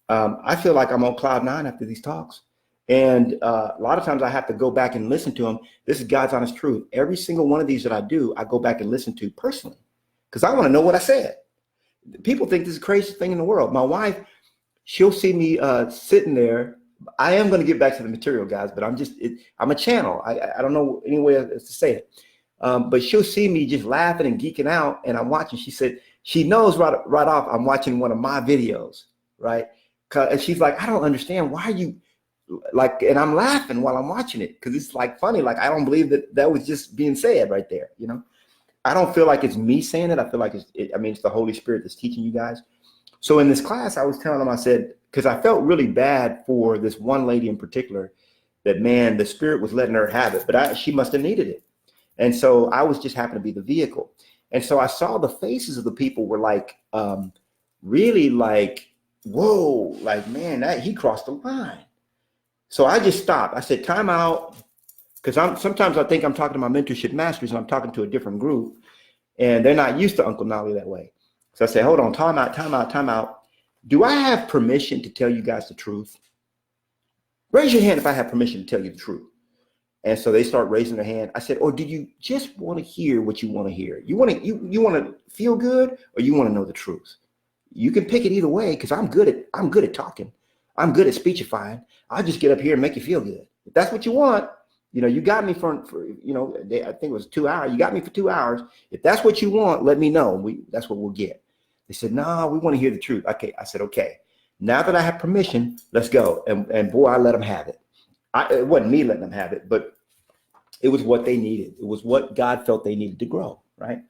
I feel like I'm on cloud nine after these talks. And a lot of times I have to go back and listen to them. This is God's honest truth. Every single one of these that I do, I go back and listen to personally because I want to know what I said. People think this is the craziest thing in the world. My wife, she'll see me sitting there. I am going to get back to the material, guys, but I'm a channel. I don't know any way else to say it. But she'll see me just laughing and geeking out, and I'm watching. She said she knows right off I'm watching one of my videos, right? And she's like, I don't understand. Why are you like? And I'm laughing while I'm watching it because it's like funny. Like I don't believe that was just being said right there. You know, I don't feel like it's me saying it. I feel like it's the Holy Spirit that's teaching you guys. So in this class, I was telling them, I said, because I felt really bad for this one lady in particular, that man, the Spirit was letting her have it, but she must have needed it. And so I was just happened to be the vehicle. And so I saw the faces of the people were like, really like, whoa, like, man, he crossed the line. So I just stopped. I said, time out. Because sometimes I think I'm talking to my mentorship masters and I'm talking to a different group and they're not used to Uncle Knolly that way. So I say, hold on, time out. Do I have permission to tell you guys the truth? Raise your hand if I have permission to tell you the truth. And so they start raising their hand. I said, or do you just want to hear what you want to hear? You want to feel good or you want to know the truth? You can pick it either way because I'm good at talking. I'm good at speechifying. I'll just get up here and make you feel good. If that's what you want, you got me for I think it was 2 hours. You got me for 2 hours. If that's what you want, let me know. That's what we'll get. They said, no, we want to hear the truth. Okay. I said, okay, now that I have permission, let's go. And boy, I let them have it. It wasn't me letting them have it, but it was what they needed. It was what God felt they needed to grow. Right.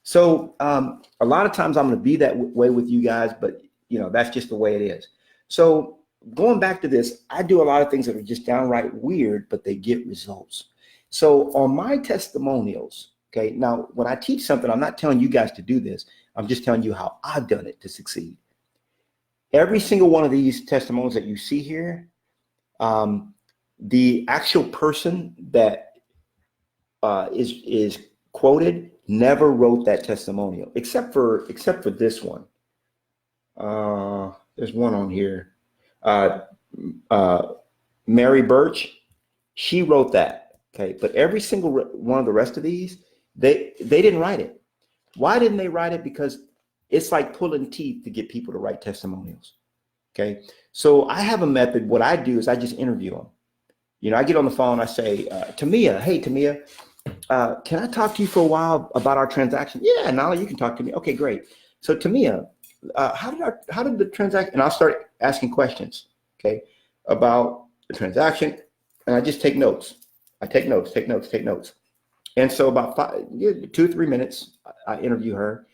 So a lot of times I'm going to be that way with you guys, but that's just the way it is. So going back to this, I do a lot of things that are just downright weird, but they get results. So on my testimonials, okay, now when I teach something, I'm not telling you guys to do this. I'm just telling you how I've done it to succeed. Every single one of these testimonials that you see here, the actual person that is quoted never wrote that testimonial, except for this one. There's one on here. Mary Birch, she wrote that. Okay, but every single one of the rest of these, they didn't write it. Why didn't they write it? Because it's like pulling teeth to get people to write testimonials. Okay, so I have a method. What I do is I just interview them. I get on the phone. I say, Tamia, hey Tamia, can I talk to you for a while about our transaction? Yeah, Nolly, you can talk to me. Okay, great. So Tamia, how did the transaction? And I'll start asking questions, okay, about the transaction, and I just take notes. I take notes. And so about 2 or 3 minutes, I interview her.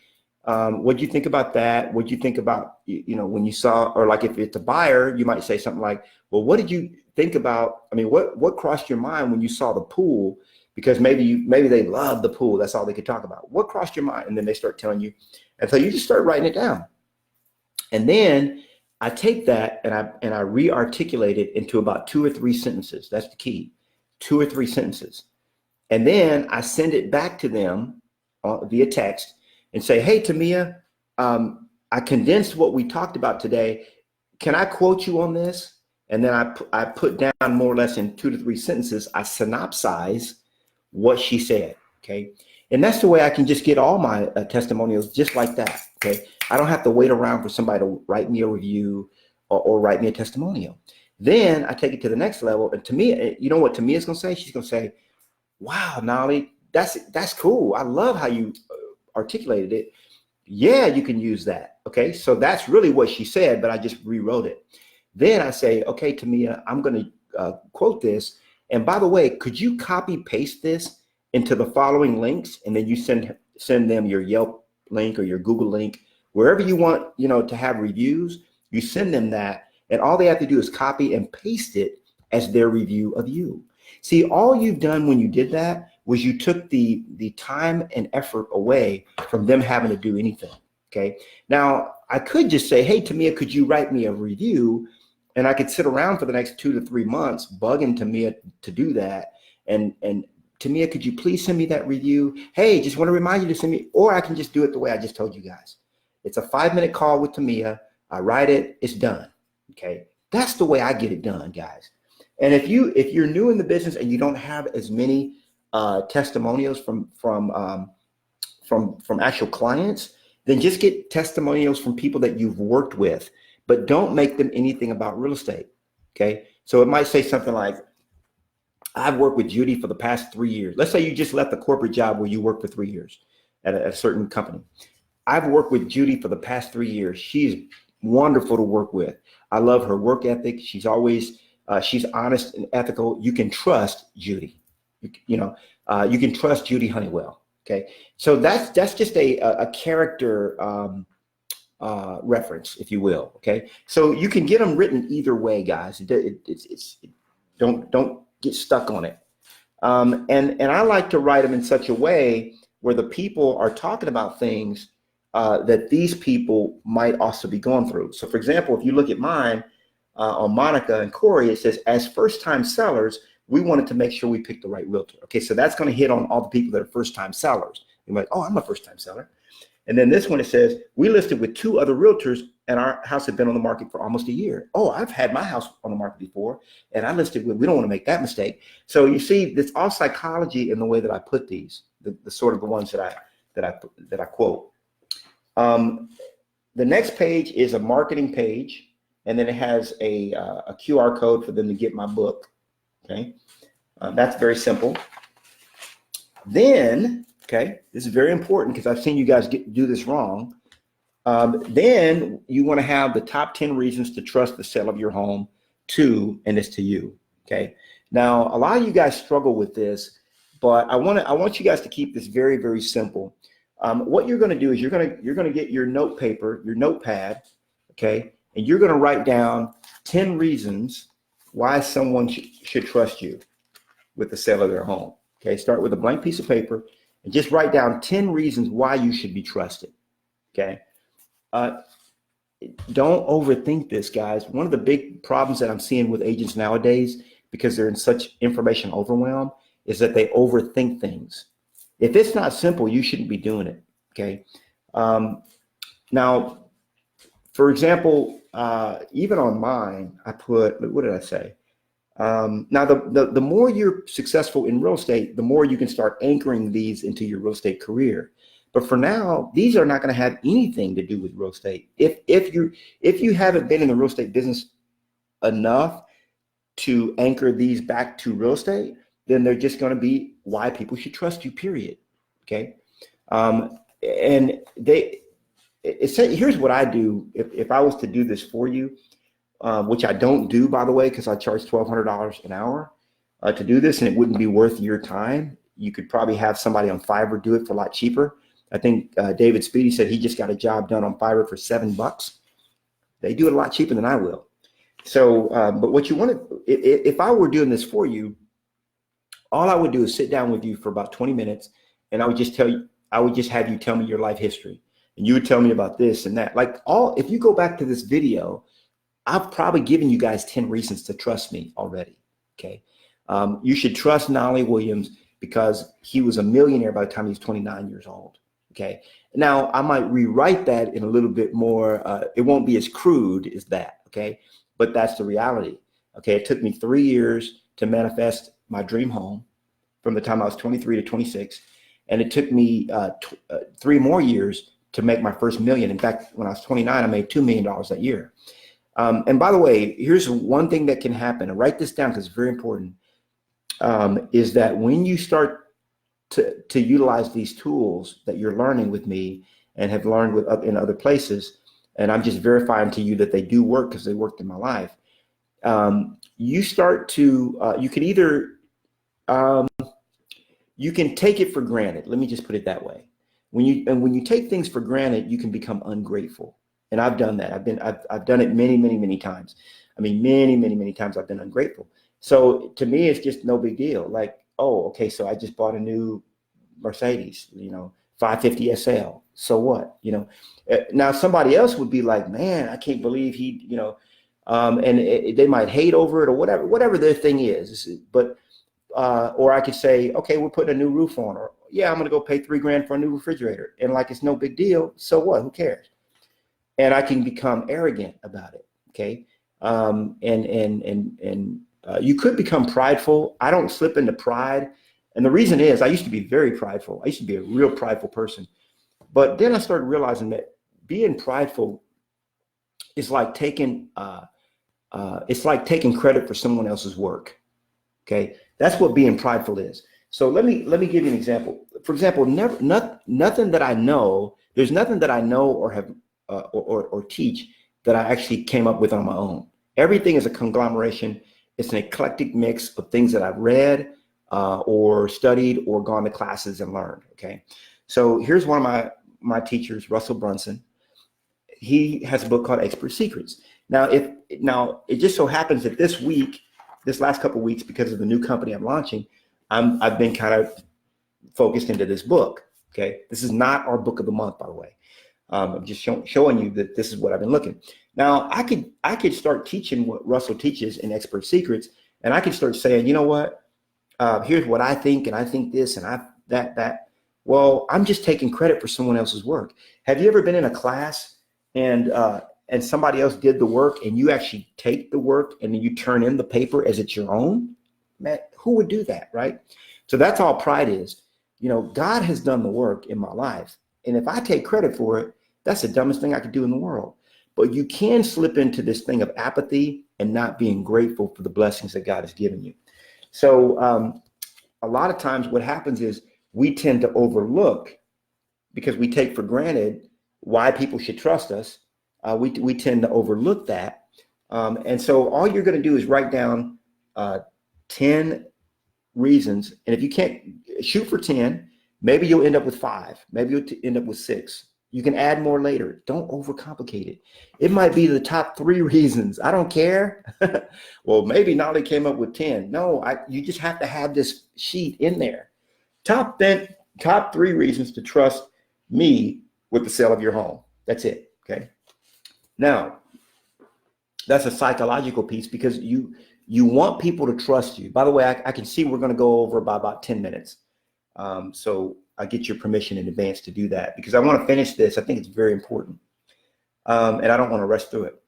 What'd you think about that? What'd you think about, when you saw, or like if it's a buyer, you might say something like, well, what did you think about? I mean, what crossed your mind when you saw the pool? Because maybe they love the pool. That's all they could talk about. What crossed your mind? And then they start telling you. And so you just start writing it down. And then I take that and I re-articulate it into about 2 or 3 sentences. That's the key. 2 or 3 sentences. And then I send it back to them via text and say, hey, Tamia, I condensed what we talked about today. Can I quote you on this? And then I put down more or less in 2 to 3 sentences. I synopsize what she said. Okay. And that's the way I can just get all my testimonials just like that. Okay. I don't have to wait around for somebody to write me a review or write me a testimonial. Then I take it to the next level. And Tamia, you know what Tamia's going to say? She's going to say, wow, Knolly, that's cool. I love how you articulated it. Yeah, you can use that. Okay. So that's really what she said, but I just rewrote it. Then I say, okay, Tamia, I'm going to quote this. And by the way, could you copy paste this into the following links, and then you send them your Yelp link or your Google link, wherever you want, to have reviews, you send them that, and all they have to do is copy and paste it as their review of you. See, all you've done when you did that was you took the time and effort away from them having to do anything. Okay. Now I could just say, hey, Tamia, could you write me a review? And I could sit around for the next 2 to 3 months bugging Tamia to do that. And Tamia, could you please send me that review? Hey, just want to remind you to send me, or I can just do it the way I just told you guys. It's a 5-minute call with Tamia. I write it, it's done. Okay. That's the way I get it done, guys. And if you're new in the business and you don't have as many testimonials from actual clients, then just get testimonials from people that you've worked with, but don't make them anything about real estate. Okay. So it might say something like, I've worked with Judy for the past 3 years. Let's say you just left the corporate job where you worked for 3 years at a certain company. I've worked with Judy for the past 3 years. She's wonderful to work with. I love her work ethic. She's always, she's honest and ethical. You can trust Judy. You can trust Judy Honeywell. Okay. So that's just a character reference, if you will. Okay. So you can get them written either way, guys. Don't get stuck on it. And I like to write them in such a way where the people are talking about things that these people might also be going through. So for example, if you look at mine on Monica and Corey, it says, as first-time sellers, we wanted to make sure we picked the right realtor. Okay, so that's going to hit on all the people that are first-time sellers. You're like, oh, I'm a first-time seller. And then this one, it says, we listed with 2 other realtors and our house had been on the market for almost a year. Oh, I've had my house on the market before and I listed with, we don't want to make that mistake. So you see, it's all psychology in the way that I put these, the sort of the ones that I quote. The next page is a marketing page, and then it has a QR code for them to get my book. Okay, that's very simple. Then, okay, this is very important because I've seen you guys do this wrong. Then you want to have the top 10 reasons to trust the sale of your home to, and it's to you. Okay. Now, a lot of you guys struggle with this, but I want you guys to keep this very, very simple. What you're going to do is you're going to get your note paper, your notepad, okay, and you're going to write down 10 reasons why someone should trust you with the sale of their home. Okay, start with a blank piece of paper and just write down 10 reasons why you should be trusted. Okay, don't overthink this, guys. One of the big problems that I'm seeing with agents nowadays, because they're in such information overwhelm, is that they overthink things. If it's not simple, you shouldn't be doing it. Okay. Now, for example, even on mine, I put, what did I say? Now, the more you're successful in real estate, the more you can start anchoring these into your real estate career. But for now, these are not going to have anything to do with real estate. If you haven't been in the real estate business enough to anchor these back to real estate, then they're just going to be why people should trust you, period. Okay. And here's what I do. If I was to do this for you, which I don't do, by the way, because I charge $1,200 an hour to do this, and it wouldn't be worth your time. You could probably have somebody on Fiverr do it for a lot cheaper. I think David Speedy said he just got a job done on Fiverr for $7. They do it a lot cheaper than I will. So, but what you want to, if I were doing this for you, all I would do is sit down with you for about 20 minutes, and I would just have you tell me your life history, and you would tell me about this and that. If you go back to this video, I've probably given you guys 10 reasons to trust me already. Okay. You should trust Knolly Williams because he was a millionaire by the time he was 29 years old. Okay. Now I might rewrite that in a little bit more. It won't be as crude as that. Okay. But that's the reality. Okay. It took me 3 years to manifest my dream home from the time I was 23 to 26. And it took me 3 more years to make my first million. In fact, when I was 29, I made $2 million that year. And by the way, here's one thing that can happen, and write this down because it's very important, is that when you start to utilize these tools that you're learning with me and have learned in other places, and I'm just verifying to you that they do work because they worked in my life, you start to, you can either Um, you can take it for granted. Let me just put it that way. When you take things for granted, you can become ungrateful. And I've done that. I've done it many, many, many times. I mean, many, many, many times I've been ungrateful. So to me, it's just no big deal. Like, oh, okay, so I just bought a new Mercedes, 550 SL. So what? Now somebody else would be like, man, I can't believe they might hate over it or whatever their thing is. But or I could say, okay, we're putting a new roof on, or yeah, I'm going to go pay $3,000 for a new refrigerator. And like, it's no big deal. So what? Who cares? And I can become arrogant about it. Okay. You could become prideful. I don't slip into pride. And the reason is I used to be very prideful. I used to be a real prideful person. But then I started realizing that being prideful is like taking credit for someone else's work. Okay. That's what being prideful is. So let me give you an example. For example, nothing that I know, there's nothing that I know or have or teach that I actually came up with on my own. Everything is a conglomeration. It's an eclectic mix of things that I've read or studied or gone to classes and learned. Okay. So here's one of my teachers, Russell Brunson. He has a book called Expert Secrets. Now it just so happens that this last couple of weeks, because of the new company I'm launching, I've been kind of focused into this book. Okay. This is not our book of the month, by the way. I'm just showing you that this is what I've been looking. Now I could start teaching what Russell teaches in Expert Secrets, and I could start saying, you know what, here's what I think, and I think this, and that. Well, I'm just taking credit for someone else's work. Have you ever been in a class and somebody else did the work, and you actually take the work and then you turn in the paper as it's your own? Man, who would do that, right? So that's all pride is. God has done the work in my life. And if I take credit for it, that's the dumbest thing I could do in the world. But you can slip into this thing of apathy and not being grateful for the blessings that God has given you. So a lot of times what happens is we tend to overlook, because we take for granted why people should trust us. We tend to overlook that. And so all you're going to do is write down 10 reasons. And if you can't shoot for 10, maybe you'll end up with 5. Maybe you'll end up with 6. You can add more later. Don't overcomplicate it. It might be the top 3 reasons. I don't care. Well, maybe Knolly came up with 10. No, you just have to have this sheet in there. Top 3 reasons to trust me with the sale of your home. That's it. Okay. Now, that's a psychological piece, because you want people to trust you. By the way, I can see we're going to go over by about 10 minutes. So I get your permission in advance to do that, because I want to finish this. I think it's very important. And I don't want to rush through it.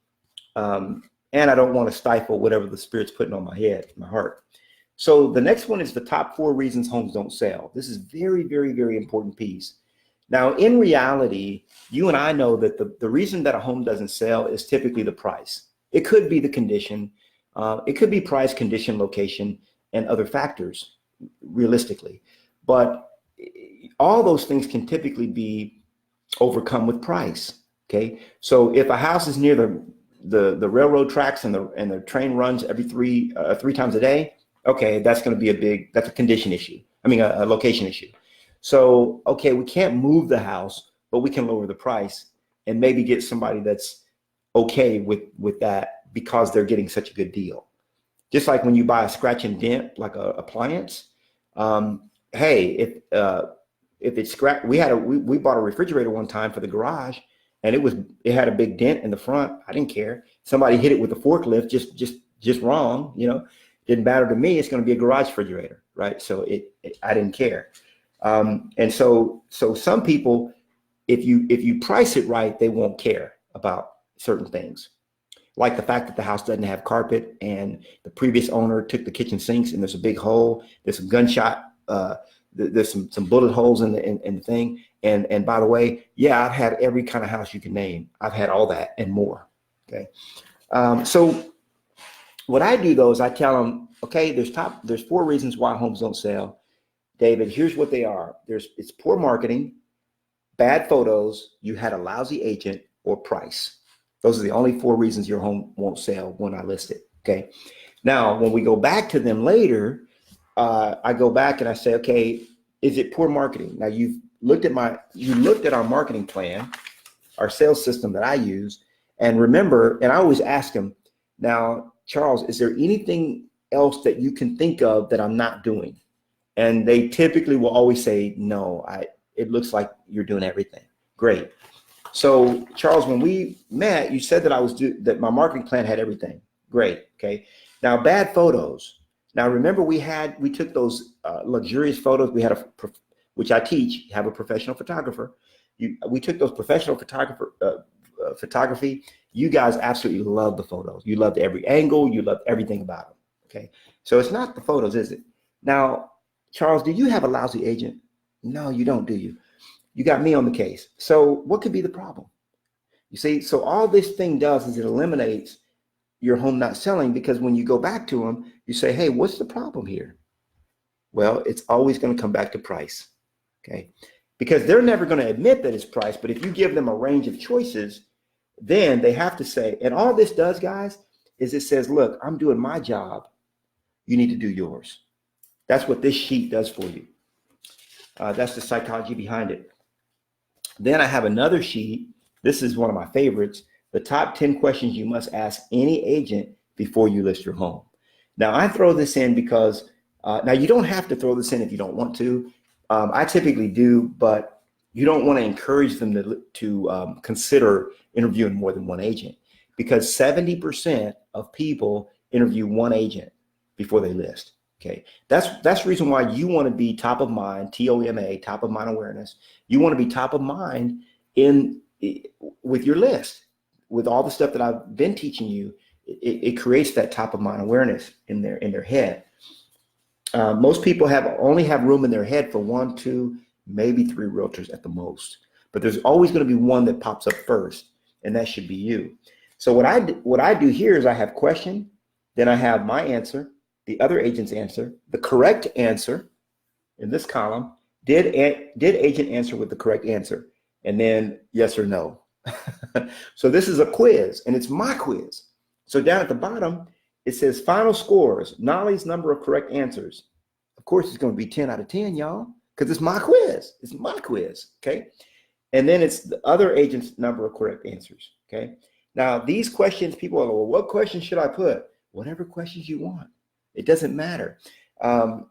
And I don't want to stifle whatever the Spirit's putting on my head, my heart. So the next one is the top 4 reasons homes don't sell. This is very, very, very important piece. Now, in reality, you and I know that the reason that a home doesn't sell is typically the price. It could be the condition. It could be price, condition, location, and other factors, realistically. But all those things can typically be overcome with price. Okay. So if a house is near the railroad tracks and the train runs every three times a day, okay, that's going to be that's a condition issue. I mean, a location issue. So, okay, we can't move the house, but we can lower the price and maybe get somebody that's okay with that, because they're getting such a good deal. Just like when you buy a scratch and dent, like a appliance. Hey, if it's scratch, we bought a refrigerator one time for the garage, and it had a big dent in the front. I didn't care. Somebody hit it with a forklift, just wrong. Didn't matter to me. It's going to be a garage refrigerator, right? So I didn't care. And so some people, if you price it right, they won't care about certain things, like the fact that the house doesn't have carpet and the previous owner took the kitchen sinks and there's a big hole. There's some gunshot. There's some bullet holes in the thing. And by the way, yeah, I've had every kind of house you can name. I've had all that and more. Okay. So what I do though is I tell them, okay, there's 4 reasons why homes don't sell. David, here's what they are. It's poor marketing, bad photos, you had a lousy agent, or price. Those are the only 4 reasons your home won't sell when I list it. Okay. Now, when we go back to them later, I go back and I say, okay, is it poor marketing? Now you looked at our marketing plan, our sales system that I use, and remember, and I always ask them, now, Charles, is there anything else that you can think of that I'm not doing? And they typically will always say, no, it looks like you're doing everything. Great. So Charles, when we met, you said that that my marketing plan had everything. Great. Okay. Now, bad photos. Now, remember we took those luxurious photos. We had which I teach, have a professional photographer. We took those professional photography. You guys absolutely loved the photos. You loved every angle. You loved everything about them. Okay. So it's not the photos, is it? Now, Charles, do you have a lousy agent? No, you don't, do you? You got me on the case. So what could be the problem? You see, so all this thing does is it eliminates your home not selling, because when you go back to them, you say, hey, what's the problem here? Well, it's always going to come back to price. Okay. Because they're never going to admit that it's price, but if you give them a range of choices, then they have to say, and all this does, guys, is it says, look, I'm doing my job. You need to do yours. That's what this sheet does for you. That's the psychology behind it. Then I have another sheet. This is one of my favorites. The top 10 questions you must ask any agent before you list your home. Now, I throw this in because, now you don't have to throw this in if you don't want to. I typically do, but you don't want to encourage them to consider interviewing more than one agent, because 70% of people interview one agent before they list. Okay, that's the reason why you want to be top of mind, TOMA, top of mind awareness. You want to be top of mind with your list, with all the stuff that I've been teaching you. It creates that top of mind awareness in their head. Most people only have room in their head for 1, 2, maybe 3 realtors at the most. But there's always going to be one that pops up first, and that should be you. So what I do here is I have question, then I have my answer, the other agent's answer, the correct answer in this column. Did agent answer with the correct answer? And then yes or no. So this is a quiz, and it's my quiz. So down at the bottom, it says final scores, Knolly's number of correct answers. Of course, it's going to be 10 out of 10, y'all, because it's my quiz. It's my quiz, okay? And then it's the other agent's number of correct answers, okay? Now, these questions, people are like, well, what questions should I put? Whatever questions you want. It doesn't matter. Are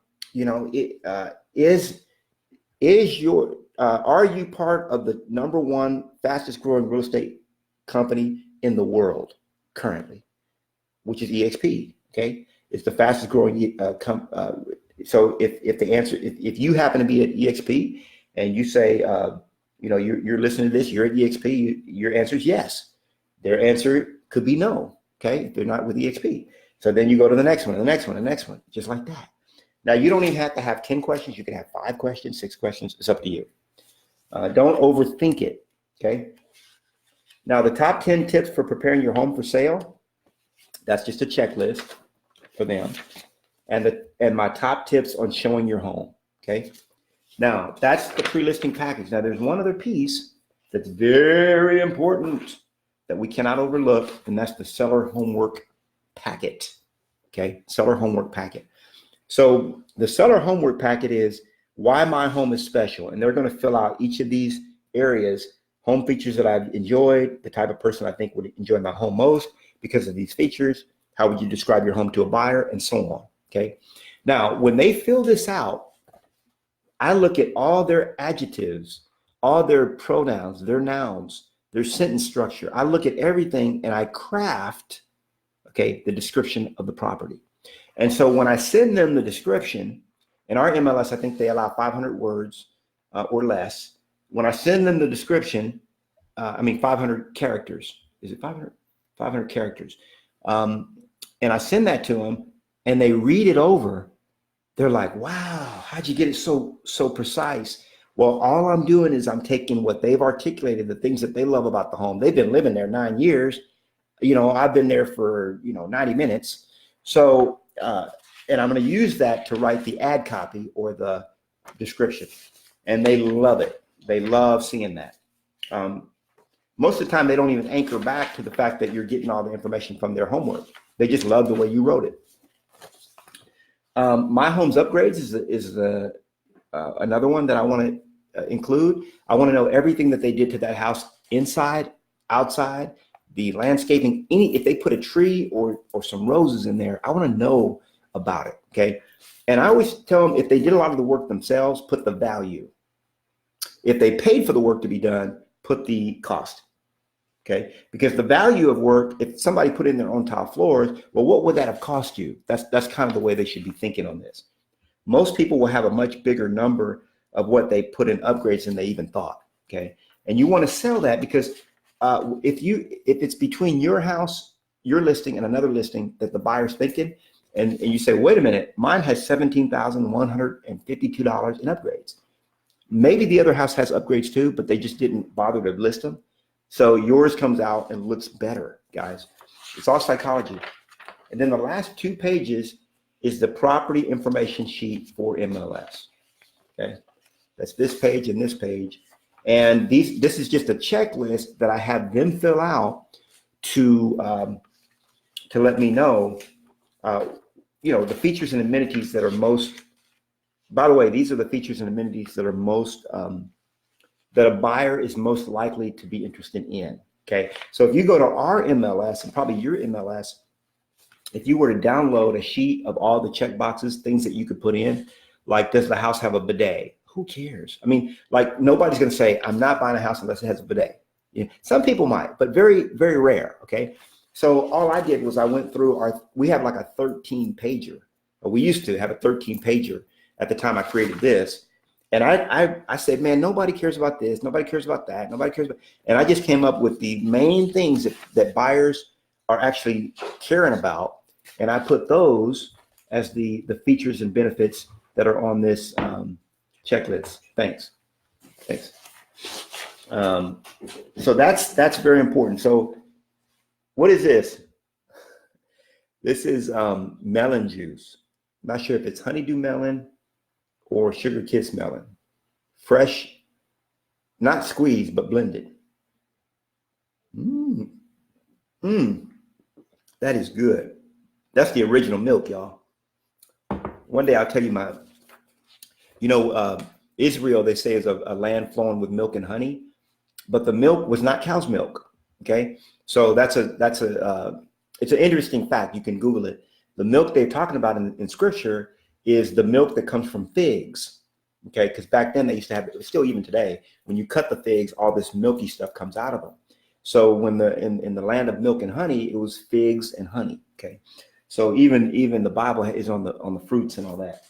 you part of the #1 fastest growing real estate company in the world currently, which is EXP? Okay, it's the fastest growing. So if the answer, if you happen to be at EXP and you say, you're listening to this, you're at EXP, your answer is yes. Their answer could be no. Okay, if they're not with EXP. So then you go to the next one, the next one, the next one, just like that. Now, you don't even have to have 10 questions. You can have 5 questions, 6 questions. It's up to you. Don't overthink it, okay? Now, the top 10 tips for preparing your home for sale, that's just a checklist for them. And my top tips on showing your home, okay? Now, that's the pre-listing package. Now, there's one other piece that's very important that we cannot overlook, and that's the seller homework packet, okay? Seller homework packet. So the seller homework packet is why my home is special, and they're going to fill out each of these areas, home features that I've enjoyed, the type of person I think would enjoy my home most because of these features, how would you describe your home to a buyer, and so on, okay? Now, when they fill this out, I look at all their adjectives, all their pronouns, their nouns, their sentence structure. I look at everything and I craft, okay, the description of the property. And so when I send them the description, in our MLS, I think they allow 500 words or less. When I send them the description, 500 characters. Is it 500? 500 characters. And I send that to them and they read it over. They're like, wow, how'd you get it so precise? Well, all I'm doing is I'm taking what they've articulated, the things that they love about the home. They've been living there 9 years. I've been there for, 90 minutes. So, and I'm going to use that to write the ad copy or the description. And they love it. They love seeing that. Most of the time, they don't even anchor back to the fact that you're getting all the information from their homework. They just love the way you wrote it. My Home's Upgrades is another one that I want to include. I want to know everything that they did to that house, inside, outside, the landscaping, if they put a tree or some roses in there, I want to know about it. Okay. And I always tell them, if they did a lot of the work themselves, put the value. If they paid for the work to be done, put the cost. Okay, because the value of work, if somebody put in their own tile floors, well, what would that have cost you? That's kind of the way they should be thinking on this. Most people will have a much bigger number of what they put in upgrades than they even thought. Okay, and you want to sell that, because if it's between your house, your listing, and another listing that the buyer's thinking, and you say, wait a minute, mine has $17,152 in upgrades. Maybe the other house has upgrades too, but they just didn't bother to list them. So yours comes out and looks better, guys. It's all psychology. And then the last 2 pages is the property information sheet for MLS. Okay, that's this page and this page. And this is just a checklist that I have them fill out to let me know, the features and amenities that are most. By the way, these are the features and amenities that are most. That a buyer is most likely to be interested in. Okay, so if you go to our MLS and probably your MLS, if you were to download a sheet of all the check boxes, things that you could put in, like, does the house have a bidet? Who cares? I mean, like, nobody's going to say, I'm not buying a house unless it has a bidet. Yeah, some people might, but very, very rare. Okay, so all I did was I went through we have like a 13 pager, or we used to have a 13 pager at the time I created this. And I said, man, nobody cares about this. Nobody cares about that. Nobody cares about, and I just came up with the main things that buyers are actually caring about. And I put those as the features and benefits that are on this checklist. Thanks. So that's very important. So what is this? This is melon juice. I'm not sure if it's honeydew melon or sugar kiss melon. Fresh, not squeezed, but blended. That is good. That's the original milk, y'all. One day I'll tell you Israel, they say, is a land flowing with milk and honey, but the milk was not cow's milk. Okay, so it's an interesting fact. You can Google it. The milk they're talking about in scripture is the milk that comes from figs. Okay, because back then they used to have, still even today, when you cut the figs, all this milky stuff comes out of them. So when in the land of milk and honey, it was figs and honey. Okay, so even the Bible is on the fruits and all that.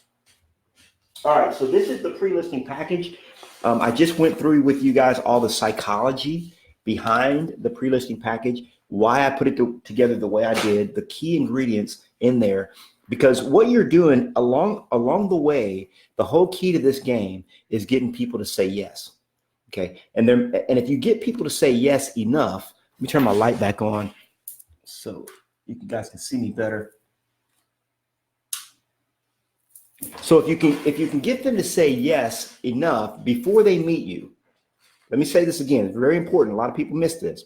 All right, so this is the pre-listing package. I just went through with you guys all the psychology behind the pre-listing package, why I put it together the way I did, the key ingredients in there. Because what you're doing along the way, the whole key to this game is getting people to say yes. Okay, and if you get people to say yes enough, let me turn my light back on so you guys can see me better. So if you can get them to say yes enough before they meet you, let me say this again, it's very important. A lot of people miss this.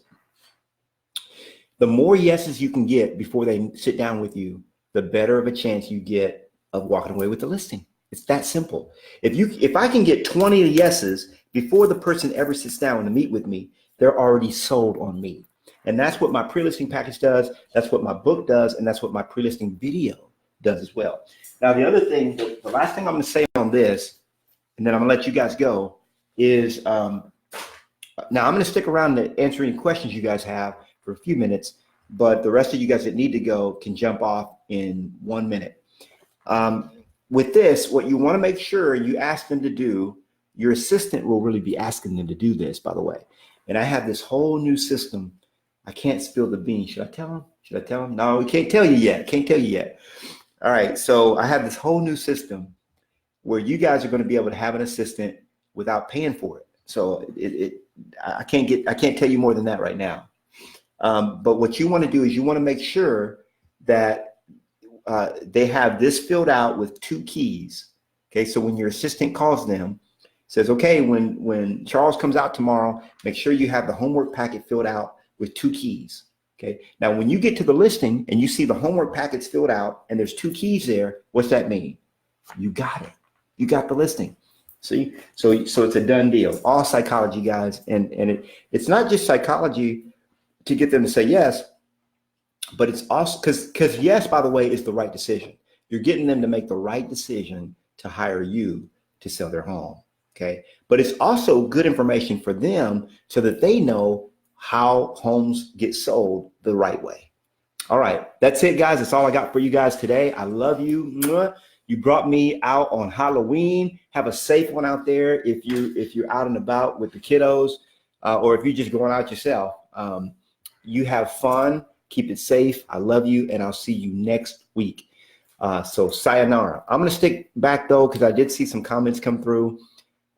The more yeses you can get before they sit down with you, the better of a chance you get of walking away with the listing. It's that simple. If I can get 20 yeses before the person ever sits down to meet with me, they're already sold on me. And that's what my pre-listing package does. That's what my book does. And that's what my pre-listing video does as well. Now, the other thing, the last thing I'm going to say on this, and then I'm going to let you guys go, is now I'm going to stick around to answer any questions you guys have for a few minutes, but the rest of you guys that need to go can jump off in 1 minute. With this, what you want to make sure you ask them to do, your assistant will really be asking them to do this, by the way. And I have this whole new system. I can't spill the beans. Should I tell him? No, we can't tell you yet. All right. So I have this whole new system where you guys are going to be able to have an assistant without paying for it. So I can't tell you more than that right now. But what you want to do is you want to make sure that they have this filled out with 2 keys. Okay. So when your assistant calls them, says, okay, when Charles comes out tomorrow, make sure you have the homework packet filled out with 2 keys. Okay. Now, when you get to the listing and you see the homework packets filled out and there's 2 keys there, what's that mean? You got it. You got the listing. See, so it's a done deal. All psychology, guys, and it's not just psychology to get them to say yes, but it's also because yes, by the way, is the right decision. You're getting them to make the right decision to hire you to sell their home. Okay, but it's also good information for them so that they know how homes get sold the right way. All right, that's it, guys. That's all I got for you guys today. I love you. Mwah. You brought me out on Halloween. Have a safe one out there if you're out and about with the kiddos, or if you're just going out yourself. You have fun. Keep it safe. I love you, and I'll see you next week. So sayonara. I'm going to stick back, though, because I did see some comments come through.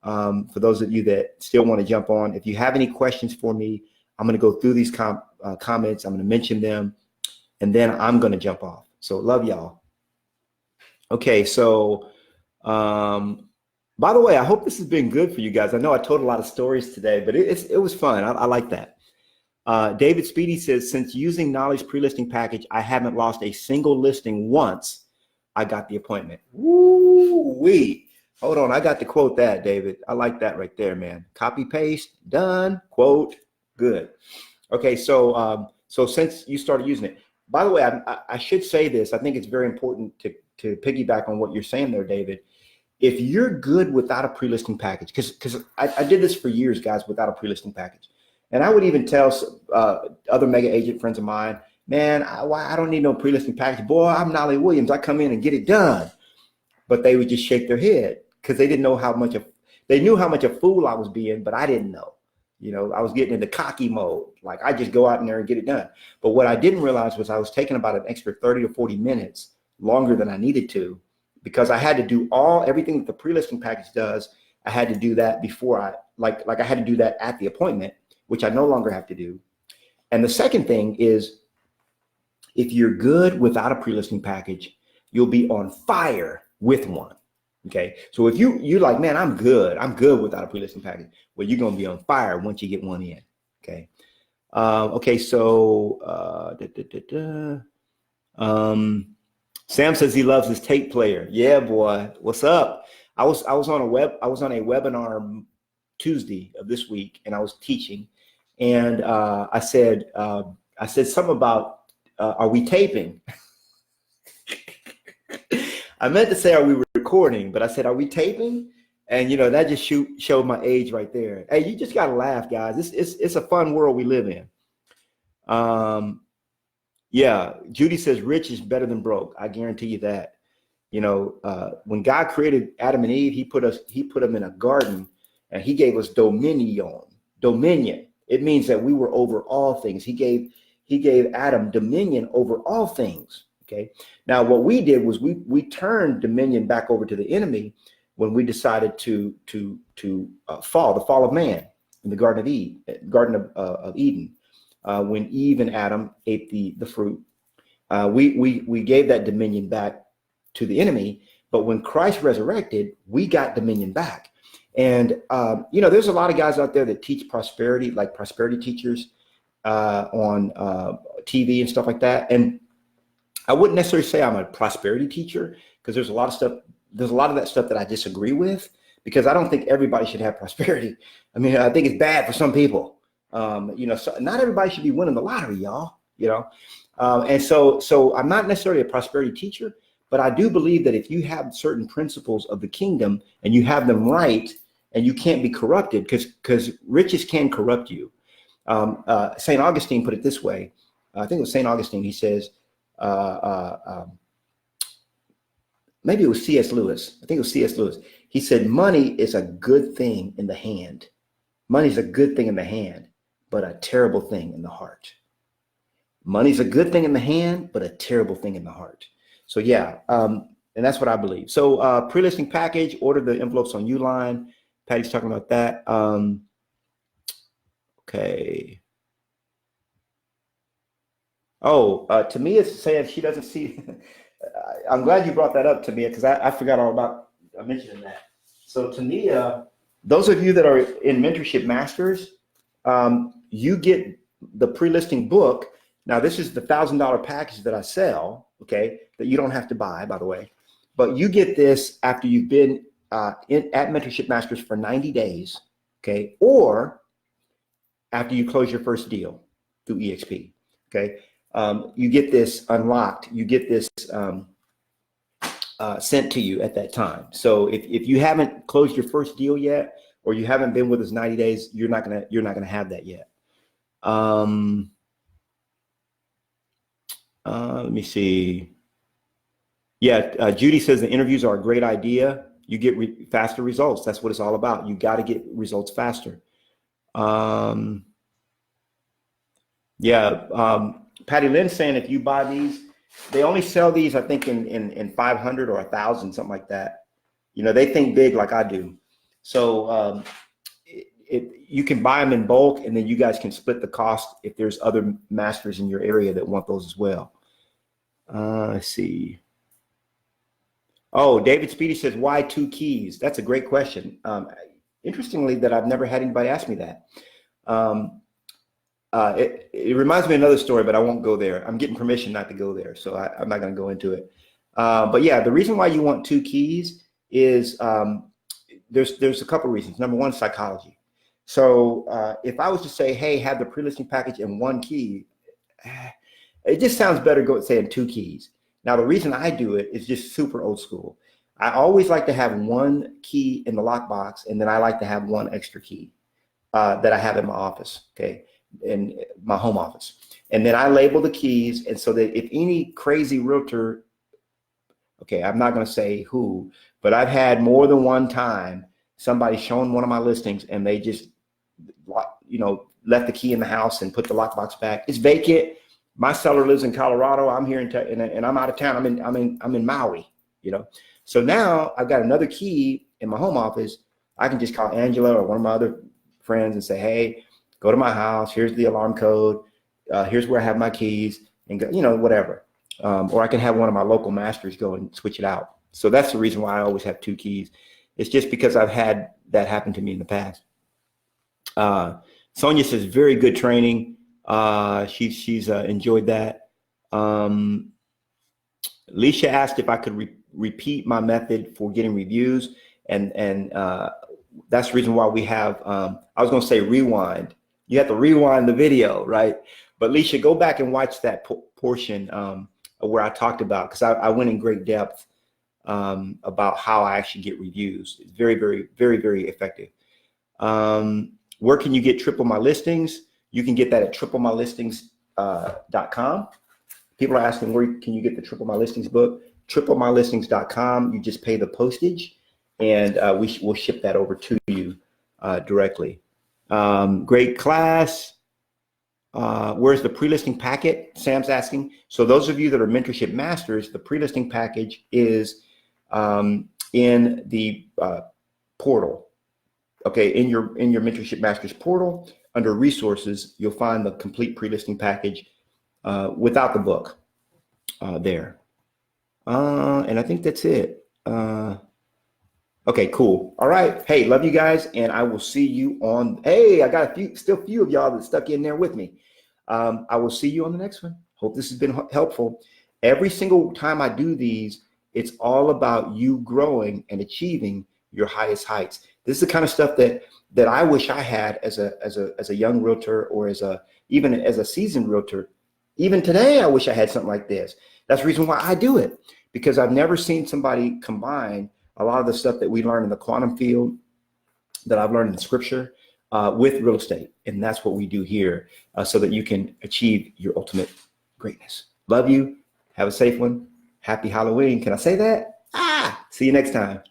For those of you that still want to jump on, if you have any questions for me, I'm going to go through these comments. I'm going to mention them, and then I'm going to jump off. So love y'all. Okay, so by the way, I hope this has been good for you guys. I know I told a lot of stories today, but it was fun. I like that. David Speedy says, since using Knolly's pre-listing package, I haven't lost a single listing once I got the appointment. Woo-wee. Hold on, I got to quote that, David. I like that right there, man. Copy, paste, done, quote, good. Okay, so since you started using it, by the way, I should say this. I think it's very important to piggyback on what you're saying there, David. If you're good without a pre-listing package, because I did this for years, guys, without a pre-listing package. And I would even tell other mega agent friends of mine, man, I don't need no pre-listing package. Boy, I'm Knolly Williams. I come in and get it done. But they would just shake their head because they didn't know they knew how much a fool I was being, but I didn't know. You know, I was getting into cocky mode. Like I just go out in there and get it done. But what I didn't realize was I was taking about an extra 30 to 40 minutes longer than I needed to, because I had to do everything that the pre-listing package does. I had to do that before I had to do that at the appointment, which I no longer have to do. And the second thing is, if you're good without a pre-listing package, you'll be on fire with one. Okay. So if you're like, man, I'm good without a pre-listing package. Well, you're going to be on fire once you get one in. Okay. Okay. So, Sam says he loves his tape player. Yeah, boy. What's up? I was on a webinar Tuesday of this week, and I was teaching, and I said something about are we taping? I meant to say are we recording, but I said are we taping? And you know that just showed my age right there. Hey, you just gotta laugh, guys. It's a fun world we live in. Yeah, Judy says rich is better than broke. I guarantee you that. You know, when God created Adam and Eve, he put them in a garden, and he gave us dominion. It means that we were over all things. He gave Adam dominion over all things. Okay. Now what we did was we turned dominion back over to the enemy when we decided to fall, the fall of man in the Garden of Eden. When Eve and Adam ate the fruit, we gave that dominion back to the enemy. But when Christ resurrected, we got dominion back. And you know, there's a lot of guys out there that teach prosperity, like prosperity teachers on TV and stuff like that. And I wouldn't necessarily say I'm a prosperity teacher, because there's a lot of that stuff that I disagree with, because I don't think everybody should have prosperity. I mean, I think it's bad for some people. You know, so not everybody should be winning the lottery, y'all, you know? And so I'm not necessarily a prosperity teacher, but I do believe that if you have certain principles of the kingdom and you have them right, and you can't be corrupted, because riches can corrupt you. St. Augustine put it this way. I think it was St. Augustine. He says, maybe it was C.S. Lewis. I think it was C.S. Lewis. He said, money is a good thing in the hand. Money is a good thing in the hand, but a terrible thing in the heart. Money's a good thing in the hand, but a terrible thing in the heart. So yeah, and that's what I believe. So pre-listing package, order the envelopes on Uline. Patty's talking about that. Okay. Oh, Tamia's saying she doesn't see. I'm glad you brought that up, Tamia, because I forgot all about mentioning that. So Tamia, those of you that are in Mentorship Masters, you get the pre-listing book Now, this is the $1,000 package that I sell, okay, that you don't have to buy, by the way. But you get this after you've been at Mentorship Masters for 90 days, okay, or after you close your first deal through EXP, okay. You get this unlocked. You get this sent to you at that time. So if you haven't closed your first deal yet, or you haven't been with us 90 days, you're not gonna have that yet. Let me see. Yeah, Judy says the interviews are a great idea. You get faster results. That's what it's all about. You got to get results faster. Patty Lynn's saying if you buy these, they only sell these, I think, in 500 or 1,000, something like that. You know, they think big like I do. So you can buy them in bulk, and then you guys can split the cost if there's other masters in your area that want those as well. Let's see. Oh, David Speedy says, why 2 keys? That's a great question. Interestingly, that I've never had anybody ask me that. It reminds me of another story, but I won't go there. I'm getting permission not to go there, so I'm not going to go into it. But yeah, the reason why you want 2 keys is there's a couple of reasons. Number one, psychology. So if I was to say, hey, have the pre-listing package in 1 key, it just sounds better saying 2 keys. Now, the reason I do it is just super old school. I always like to have 1 key in the lockbox, and then I like to have 1 extra key that I have in my office, okay, in my home office. And then I label the keys, and so that if any crazy realtor, okay, I'm not going to say who, but I've had more than one time somebody showing one of my listings, and they just, you know, left the key in the house and put the lockbox back. It's vacant. My seller lives in Colorado. I'm here and I'm out of town. I'm in Maui, you know. So now I've got another key in my home office. I can just call Angela or one of my other friends and say, hey, go to my house. Here's the alarm code. Here's where I have my keys, and go, you know, whatever. Or I can have one of my local masters go and switch it out. So that's the reason why I always have 2 keys. It's just because I've had that happen to me in the past. Sonia says, very good training. She's enjoyed that. Leisha asked if I could repeat my method for getting reviews, and that's the reason why we have, I was going to say rewind. You have to rewind the video, right? But Leisha, go back and watch that portion where I talked about, because I went in great depth about how I actually get reviews. It's very, very, very, very effective. Where can you get Triple My Listings? You can get that at triplemylistings.com. People are asking, where can you get the Triple My Listings book? Triplemylistings.com. You just pay the postage, and we'll ship that over to you directly. Great class. Where's the pre-listing packet? Sam's asking. So those of you that are mentorship masters, the pre-listing package is in the portal. Okay, in your mentorship masters portal, under resources, you'll find the complete pre-listing package without the book there. And I think that's it. Okay, cool. All right. Hey, love you guys, and I will see you on. Hey, I got still a few of y'all that stuck in there with me. I will see you on the next one. Hope this has been helpful. Every single time I do these, it's all about you growing and achieving your highest heights. This is the kind of stuff that I wish I had as a young realtor, or even as a seasoned realtor. Even today, I wish I had something like this. That's the reason why I do it, because I've never seen somebody combine a lot of the stuff that we learn in the quantum field, that I've learned in scripture, with real estate. And that's what we do here, so that you can achieve your ultimate greatness. Love you. Have a safe one. Happy Halloween. Can I say that? See you next time.